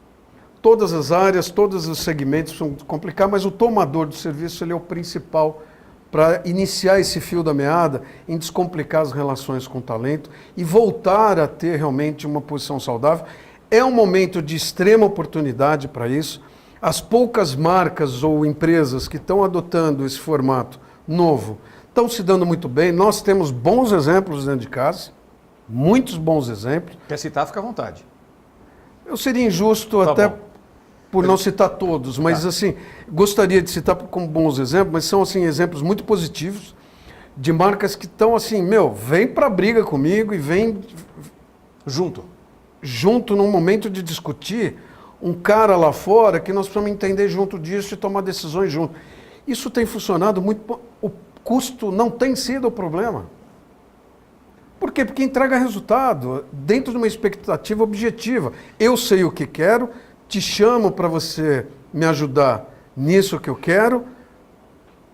Todas as áreas, todos os segmentos precisam complicar, mas o tomador do serviço ele é o principal para iniciar esse fio da meada em descomplicar as relações com o talento e voltar a ter realmente uma posição saudável. É um momento de extrema oportunidade para isso. As poucas marcas ou empresas que estão adotando esse formato novo estão se dando muito bem. Nós temos bons exemplos dentro de casa, muitos bons exemplos. Quer citar, fica à vontade. Eu seria injusto até por não citar todos, mas assim, gostaria de citar como bons exemplos, mas são assim exemplos muito positivos de marcas que estão assim, vem para a briga comigo e vem junto num momento de discutir um cara lá fora que nós precisamos entender junto disso e tomar decisões junto. Isso tem funcionado muito, o custo não tem sido o problema. Por quê? Porque entrega resultado dentro de uma expectativa objetiva. Eu sei o que quero, te chamo para você me ajudar nisso que eu quero.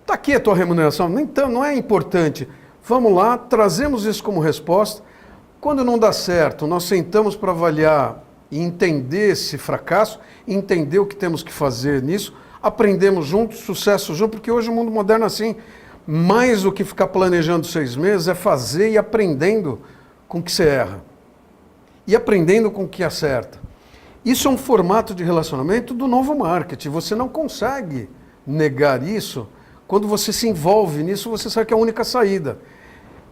Está aqui a tua remuneração. Então, não é importante. Vamos lá, trazemos isso como resposta. Quando não dá certo, nós sentamos para avaliar e entender esse fracasso, entender o que temos que fazer nisso, aprendemos juntos, sucesso junto, porque hoje o mundo moderno é assim, mais do que ficar planejando 6 meses, é fazer e aprendendo com que você erra. E aprendendo com que acerta. Isso é um formato de relacionamento do novo marketing. Você não consegue negar isso. Quando você se envolve nisso, você sabe que é a única saída.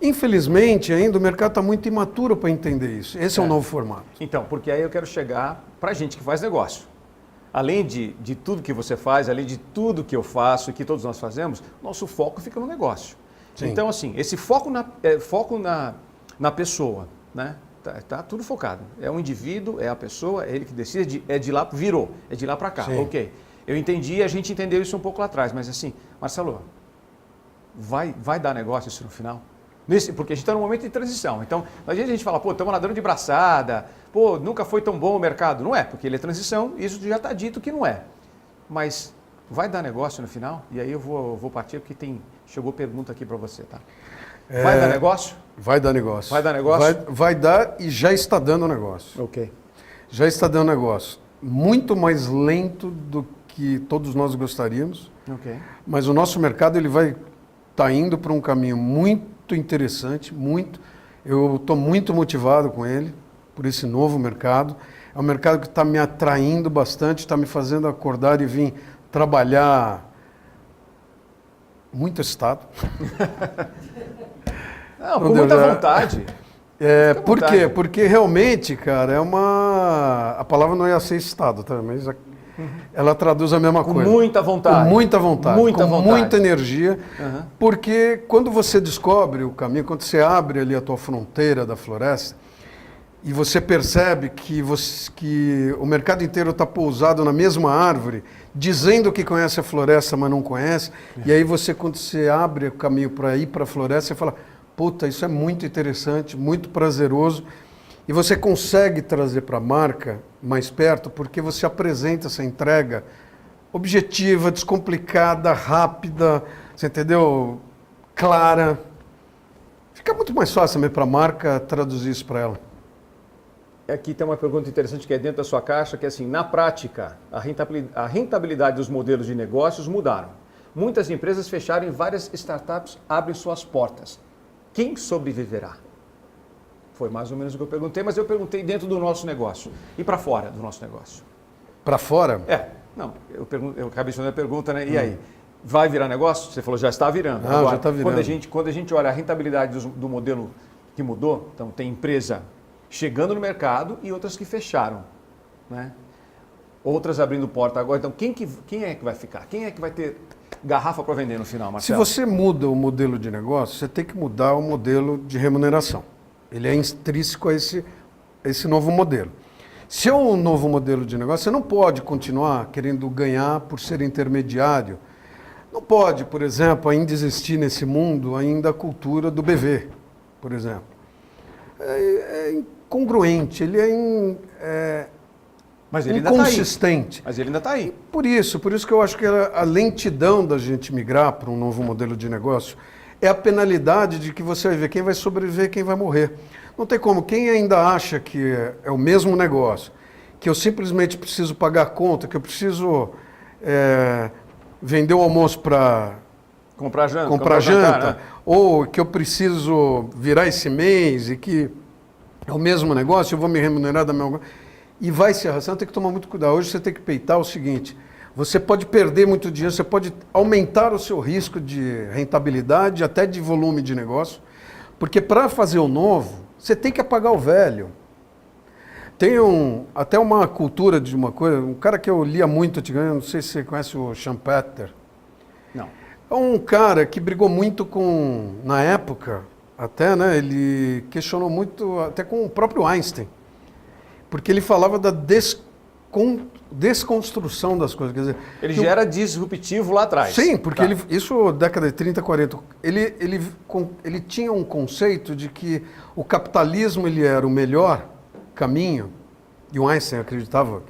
Infelizmente, ainda o mercado está muito imaturo para entender isso. Esse é o novo formato. Então, porque aí eu quero chegar para a gente que faz negócio. Além de tudo que você faz, além de tudo que eu faço e que todos nós fazemos, nosso foco fica no negócio. Sim. Então, assim, esse foco na pessoa, né? Tá tudo focado. É um indivíduo, é a pessoa, é ele que decide, é de lá, virou, é de lá para cá. Sim. Ok. Eu entendi, a gente entendeu isso um pouco lá atrás, mas assim, Marcelo, vai dar negócio isso no final? Porque a gente está num momento de transição. Então, às vezes a gente fala, estamos nadando de braçada, nunca foi tão bom o mercado. Não é, porque ele é transição, isso já está dito que não é. Mas vai dar negócio no final? E aí eu vou partir, porque chegou pergunta aqui para você, tá? Vai dar negócio? Vai dar negócio. Vai dar negócio? Vai dar e já está dando negócio. Ok. Já está dando negócio. Muito mais lento do que todos nós gostaríamos. Ok. Mas o nosso mercado ele vai estar indo para um caminho muito interessante, muito. Eu estou muito motivado com ele, por esse novo mercado. É um mercado que está me atraindo bastante, está me fazendo acordar e vir trabalhar muito excitado. Não, com muita vontade. Por quê? Porque realmente, cara, a palavra não ia ser excitado, tá? Mas ela traduz a mesma coisa. Com muita vontade. Com muita vontade. Muita energia. Uhum. Porque quando você descobre o caminho, quando você abre ali a tua fronteira da floresta, e você percebe que o mercado inteiro está pousado na mesma árvore, dizendo que conhece a floresta, mas não conhece, e aí quando você abre o caminho para ir para a floresta, você fala, puta, isso é muito interessante, muito prazeroso, e você consegue trazer para a marca mais perto, porque você apresenta essa entrega objetiva, descomplicada, rápida, você entendeu? Clara. Fica muito mais fácil também para a marca traduzir isso para ela. Aqui tem uma pergunta interessante que é dentro da sua caixa, que é assim, na prática, a rentabilidade dos modelos de negócios mudaram. Muitas empresas fecharam e várias startups abrem suas portas. Quem sobreviverá? Foi mais ou menos o que eu perguntei, mas eu perguntei dentro do nosso negócio e para fora do nosso negócio. Para fora? Não, eu acabei de fazer a pergunta, né? E aí, vai virar negócio? Você falou, já está virando. Agora, já está virando. Quando a gente olha a rentabilidade do modelo que mudou, então tem empresa chegando no mercado e outras que fecharam, né? Outras abrindo porta agora. Então, quem é que vai ficar? Quem é que vai ter garrafa para vender no final, Marcelo? Se você muda o modelo de negócio, você tem que mudar o modelo de remuneração. Ele é intrínseco a esse novo modelo. Se é um novo modelo de negócio, você não pode continuar querendo ganhar por ser intermediário. Não pode, por exemplo, ainda existir nesse mundo ainda a cultura do BV, por exemplo. É incongruente, ele é mas ele inconsistente. Mas ele ainda está aí. Por isso que eu acho que a lentidão da gente migrar para um novo modelo de negócio é a penalidade de que você vai ver quem vai sobreviver e quem vai morrer. Não tem como. Quem ainda acha que é o mesmo negócio, que eu simplesmente preciso pagar a conta, que eu preciso vender o almoço para Comprar janta. comprar jantar, janta, né? ou que eu preciso virar esse mês e que é o mesmo negócio, eu vou me remunerar da mesma coisa. E vai se arrastando, tem que tomar muito cuidado. Hoje você tem que peitar o seguinte: você pode perder muito dinheiro, você pode aumentar o seu risco de rentabilidade, até de volume de negócio, porque para fazer o novo, você tem que apagar o velho. Tem até uma cultura de uma coisa, um cara que eu lia muito antigamente, não sei se você conhece o Schumpeter. Não. É um cara que brigou muito na época, até, né, ele questionou muito até com o próprio Einstein, porque ele falava da desconstrução das coisas. Quer dizer, Ele já era disruptivo lá atrás. sim, porque Tá. isso década de 30, 40, ele tinha um conceito de que o capitalismo ele era o melhor caminho, e o Einstein acreditava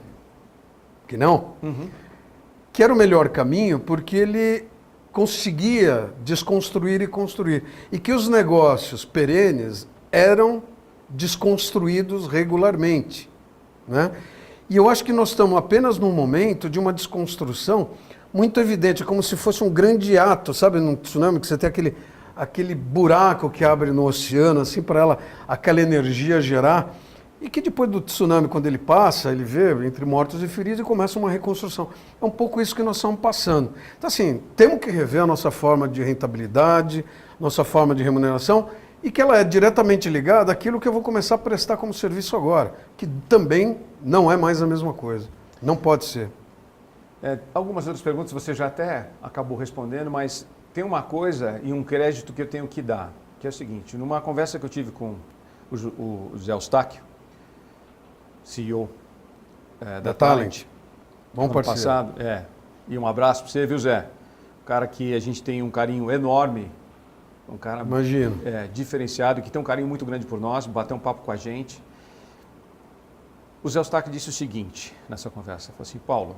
que não, que era o melhor caminho porque ele conseguia desconstruir e construir, e que os negócios perenes eram desconstruídos regularmente, né? E eu acho que nós estamos apenas num momento de uma desconstrução muito evidente, como se fosse um grande ato, sabe, num tsunami, que você tem aquele buraco que abre no oceano, assim, para aquela energia gerar, e que depois do tsunami, quando ele passa, ele vê entre mortos e feridos e começa uma reconstrução. É um pouco isso que nós estamos passando. Então, assim, temos que rever a nossa forma de rentabilidade, nossa forma de remuneração, e que ela é diretamente ligada àquilo que eu vou começar a prestar como serviço agora, que também não é mais a mesma coisa. Não pode ser. Algumas outras perguntas você já até acabou respondendo, mas tem uma coisa e um crédito que eu tenho que dar, que é o seguinte: numa conversa que eu tive com o José Eustáquio, CEO da Talent, Bom ano parceiro. passado, e um abraço para você, viu, Zé? Um cara que a gente tem um carinho enorme, um cara Imagino. diferenciado, que tem um carinho muito grande por nós, bateu um papo com a gente. O Zé Eustáquio disse o seguinte nessa conversa, falou assim: Paulo,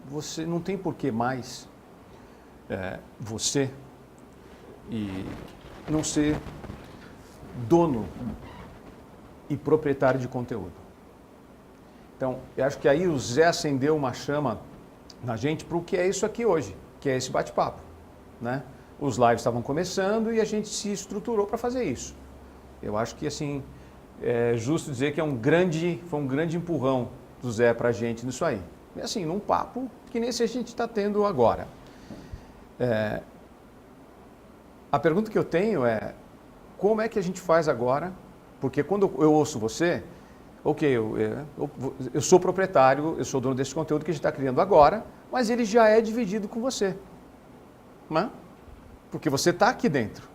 você não tem por que mais você e não ser dono e proprietário de conteúdo. Então, eu acho que aí o Zé acendeu uma chama na gente para o que é isso aqui hoje, que é esse bate-papo, né? Os lives estavam começando e a gente se estruturou para fazer isso. Eu acho que, assim, é justo dizer que foi um grande empurrão do Zé para a gente nisso aí. E, assim, num papo que nem esse a gente está tendo agora. A pergunta que eu tenho é: como é que a gente faz agora? Porque quando eu ouço você, ok, eu sou proprietário, eu sou dono desse conteúdo que a gente está criando agora, mas ele já é dividido com você, né? Porque você está aqui dentro.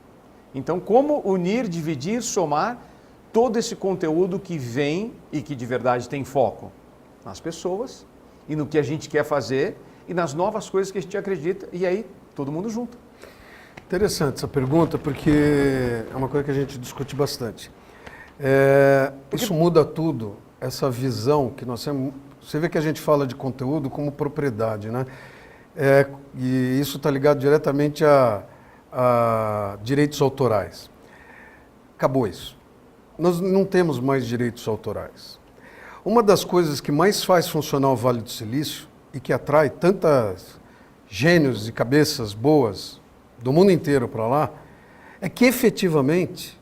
Então, como unir, dividir, somar todo esse conteúdo que vem e que de verdade tem foco nas pessoas e no que a gente quer fazer e nas novas coisas que a gente acredita, e aí todo mundo junto. Interessante essa pergunta, porque é uma coisa que a gente discute bastante. Isso muda tudo, essa visão que nós temos. Você vê que a gente fala de conteúdo como propriedade, né? E isso está ligado diretamente a direitos autorais. Acabou isso. Nós não temos mais direitos autorais. Uma das coisas que mais faz funcionar o Vale do Silício e que atrai tantas gênios e cabeças boas do mundo inteiro para lá, é que efetivamente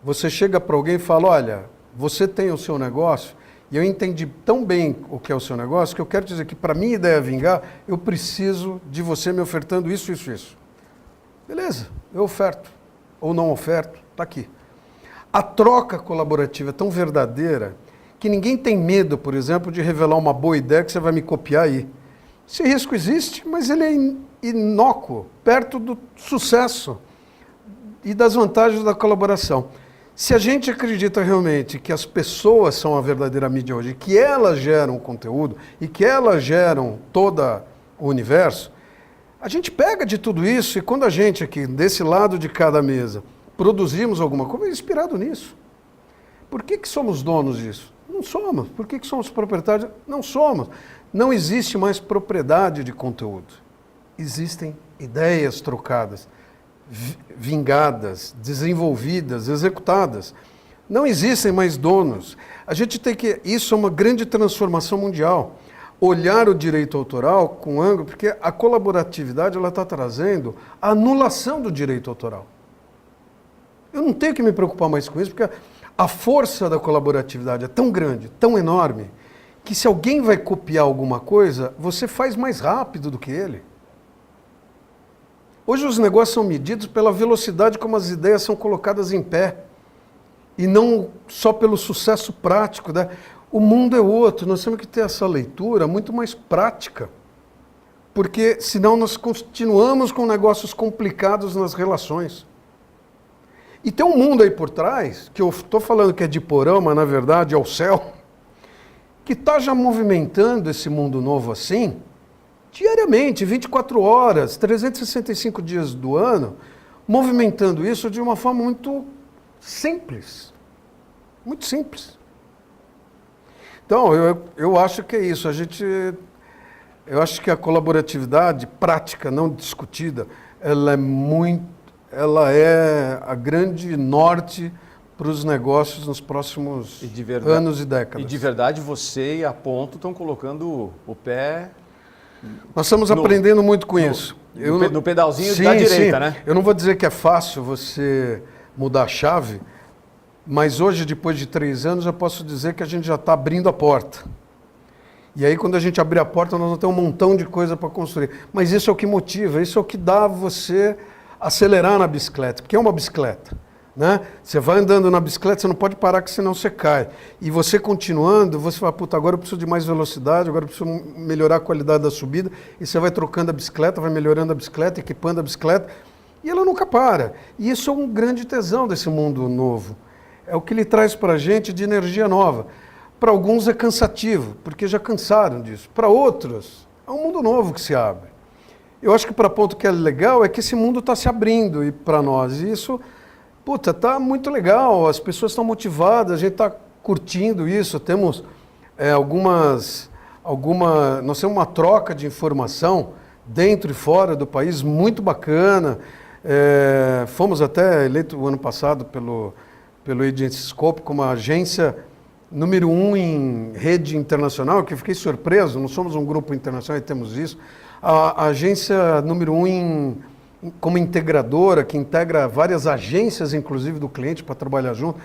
você chega para alguém e fala: olha, você tem o seu negócio e eu entendi tão bem o que é o seu negócio que eu quero dizer que para minha ideia vingar, eu preciso de você me ofertando isso, isso, isso. Beleza, eu oferto ou não oferto, está aqui. A troca colaborativa é tão verdadeira que ninguém tem medo, por exemplo, de revelar uma boa ideia que você vai me copiar aí. Esse risco existe, mas ele é inócuo, perto do sucesso e das vantagens da colaboração. Se a gente acredita realmente que as pessoas são a verdadeira mídia hoje, que elas geram o conteúdo e que elas geram todo o universo, a gente pega de tudo isso e quando a gente aqui, desse lado de cada mesa, produzimos alguma coisa, é inspirado nisso. Por que somos donos disso? Não somos. Por que somos proprietários? Não somos. Não existe mais propriedade de conteúdo. Existem ideias trocadas, vingadas, desenvolvidas, executadas. Não existem mais donos. A gente tem que... Isso é uma grande transformação mundial. Olhar o direito autoral com ângulo, porque a colaboratividade ela está trazendo a anulação do direito autoral. Eu não tenho que me preocupar mais com isso, porque a força da colaboratividade é tão grande, tão enorme, que se alguém vai copiar alguma coisa, você faz mais rápido do que ele. Hoje os negócios são medidos pela velocidade como as ideias são colocadas em pé. E não só pelo sucesso prático, né? O mundo é outro, nós temos que ter essa leitura muito mais prática. Porque senão nós continuamos com negócios complicados nas relações. E tem um mundo aí por trás, que eu estou falando que é de porão, mas na verdade é o céu, que está já movimentando esse mundo novo assim, diariamente, 24 horas, 365 dias do ano, movimentando isso de uma forma muito simples. Muito simples. Então, eu acho que é isso. Eu acho que a colaboratividade prática, não discutida, ela é a grande norte para os negócios nos próximos anos e décadas. E de verdade você e a Ponto estão colocando o pé... Nós estamos aprendendo muito com isso. No pedalzinho da direita, né? Eu não vou dizer que é fácil você mudar a chave, mas hoje, depois de 3 anos, eu posso dizer que a gente já está abrindo a porta. E aí, quando a gente abrir a porta, nós vamos ter um montão de coisa para construir. Mas isso é o que motiva, isso é o que dá você acelerar na bicicleta, porque é uma bicicleta. Né? Você vai andando na bicicleta, você não pode parar, que senão você cai. E você continuando, você fala, puta, agora eu preciso de mais velocidade, agora eu preciso melhorar a qualidade da subida. E você vai trocando a bicicleta, vai melhorando a bicicleta, equipando a bicicleta. E ela nunca para. E isso é um grande tesão desse mundo novo. É o que ele traz para a gente de energia nova. Para alguns é cansativo, porque já cansaram disso. Para outros, é um mundo novo que se abre. Eu acho que para ponto que é legal é que esse mundo está se abrindo e para nós. E isso, puta, tá muito legal. As pessoas estão motivadas, a gente está curtindo isso. Temos nós temos uma troca de informação dentro e fora do país muito bacana. Fomos até eleitos o ano passado pelo Agency Scope como a agência número 1 em rede internacional, que eu fiquei surpreso, não somos um grupo internacional e temos isso. A agência número 1 como integradora, que integra várias agências, inclusive do cliente, para trabalhar junto.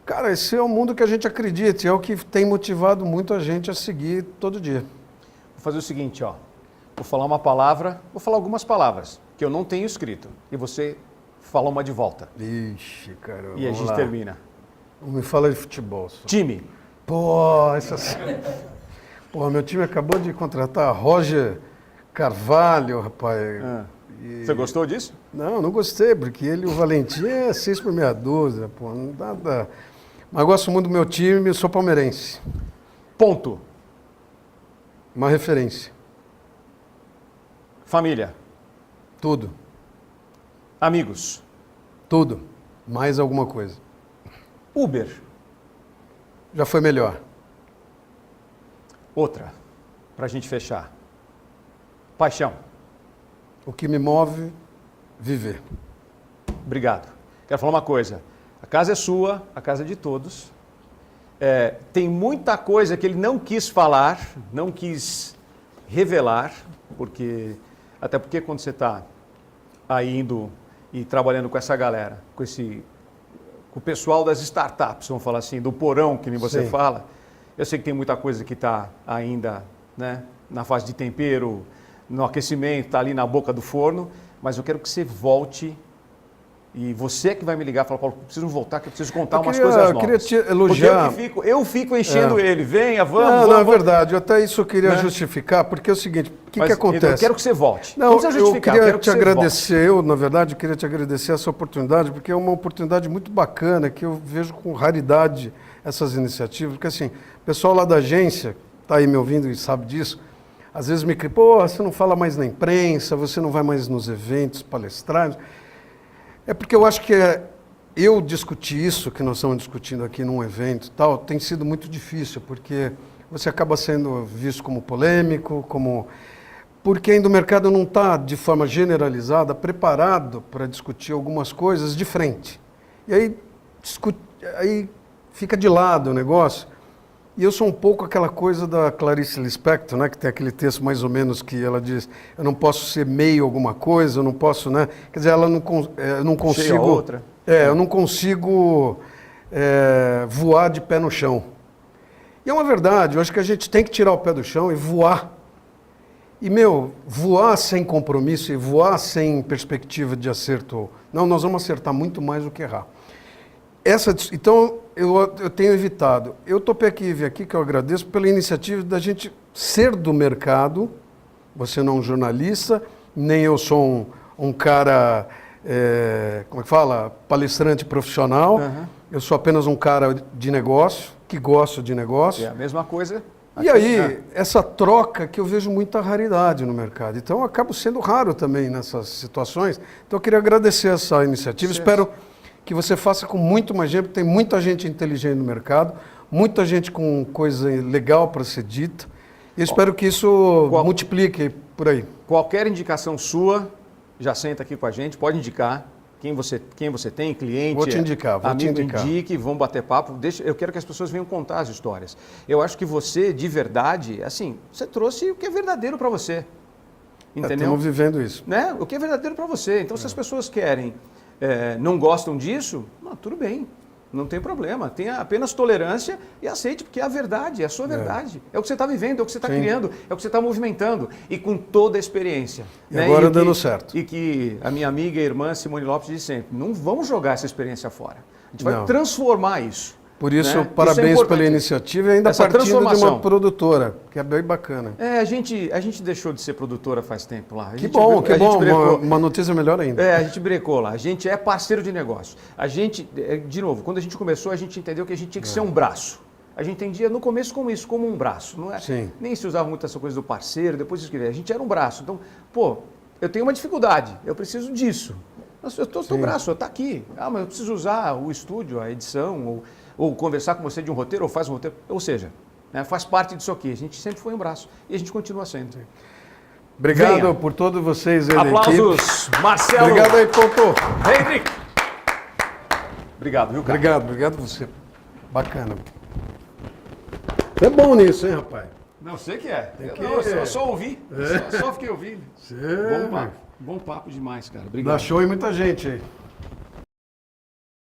Cara, esse é o mundo que a gente acredita, e é o que tem motivado muito a gente a seguir todo dia. Vou fazer o seguinte, ó. Vou falar uma palavra, vou falar algumas palavras, que eu não tenho escrito, e você fala uma de volta. Ixi, cara. E a gente termina. Não me fala de futebol. Só. Time. Pô, meu time acabou de contratar Roger Carvalho, rapaz. Você gostou disso? Não gostei, porque ele e o Valentim é 6 por meia dúzia, pô, não dá. Mas gosto muito do meu time, sou palmeirense. Ponto. Uma referência. Família. Tudo. Amigos. Tudo. Mais alguma coisa. Uber. Já foi melhor. Outra, para a gente fechar. Paixão. O que me move, viver. Obrigado. Quero falar uma coisa. A casa é sua, a casa é de todos. Tem muita coisa que ele não quis falar, não quis revelar, até porque quando você está aí indo e trabalhando com essa galera, com o pessoal das startups, vamos falar assim, do porão, que nem você Sim. fala, eu sei que tem muita coisa que está ainda, né, na fase de tempero, no aquecimento, está ali na boca do forno, mas eu quero que você volte e você que vai me ligar e falar, Paulo, preciso voltar, que eu preciso contar umas coisas novas. Eu queria te elogiar. Porque eu fico enchendo ele, venha, Não, vamos. é verdade, até isso eu queria justificar, porque é o seguinte, o que acontece? Eu quero que você volte. Não, precisa justificar, eu queria te você agradecer, na verdade, eu queria te agradecer essa oportunidade, porque é uma oportunidade muito bacana, que eu vejo com raridade essas iniciativas, porque assim, o pessoal lá da agência, está aí me ouvindo e sabe disso, às vezes me critica, pô, você não fala mais na imprensa, você não vai mais nos eventos, palestrar. É porque eu acho que eu discutir isso que nós estamos discutindo aqui num evento tal, tem sido muito difícil, porque você acaba sendo visto como polêmico, porque ainda o mercado não está, de forma generalizada, preparado para discutir algumas coisas de frente. E aí aí fica de lado o negócio. E eu sou um pouco aquela coisa da Clarice Lispector, né, que tem aquele texto mais ou menos que ela diz, eu não posso ser meio alguma coisa, eu não posso, né? Quer dizer, ela eu não consigo... Cheia a outra. Eu não consigo voar de pé no chão. E é uma verdade, eu acho que a gente tem que tirar o pé do chão e voar. E, voar sem compromisso e voar sem perspectiva de acerto, não, nós vamos acertar muito mais do que errar. Então, eu tenho evitado. Eu topei aqui e vim aqui, que eu agradeço, pela iniciativa da gente ser do mercado. Você não é um jornalista, nem eu sou um cara, como é que fala? Palestrante profissional. Uhum. Eu sou apenas um cara de negócio, que gosta de negócio. É a mesma coisa. E aí, essa troca que eu vejo muita raridade no mercado. Então, eu acabo sendo raro também nessas situações. Então, eu queria agradecer essa iniciativa. Espero que você faça com muito mais gente, porque tem muita gente inteligente no mercado, muita gente com coisa legal para ser dita. E eu espero que isso multiplique por aí. Qualquer indicação sua, já senta aqui com a gente, pode indicar quem você tem, cliente, vou te indicar. Indique, vamos bater papo. Eu quero que as pessoas venham contar as histórias. Eu acho que você, de verdade, assim, você trouxe o que é verdadeiro para você. Entendeu? Estamos vivendo isso. Né? O que é verdadeiro para você. Então, se as pessoas querem... não gostam disso, tudo bem, não tem problema. Tenha apenas tolerância e aceite, porque é a verdade, é a sua verdade. É o que você está vivendo, é o que você está criando, é o que você está movimentando. E com toda a experiência. E agora dando certo. E que a minha amiga e irmã Simone Lopes diz sempre, não vamos jogar essa experiência fora. A gente vai transformar isso. Por isso, parabéns pela iniciativa e ainda partindo de uma produtora, que é bem bacana. A gente deixou de ser produtora faz tempo lá. Que bom, uma notícia melhor ainda. A gente brecou lá. A gente é parceiro de negócio. A gente, de novo, quando a gente começou, a gente entendeu que a gente tinha que ser um braço. A gente entendia no começo como isso, como um braço. Não é? Sim. Nem se usava muito essa coisa do parceiro, depois isso que a gente era um braço. Então, eu tenho uma dificuldade, eu preciso disso. Eu estou no braço, está aqui. Mas eu preciso usar o estúdio, a edição, ou conversar com você de um roteiro, ou faz um roteiro. Ou seja, faz parte disso aqui. A gente sempre foi um braço e a gente continua sendo. Obrigado por todos vocês. Aplausos, Marcelo. Obrigado aí, Popô. Henrique. Obrigado, viu, cara? Obrigado você. Bacana. Você é bom nisso, hein, rapaz? Não, sei que é. Eu só ouvi. Só fiquei ouvindo. Bom papo demais, cara. Obrigado. Dá show em muita gente aí.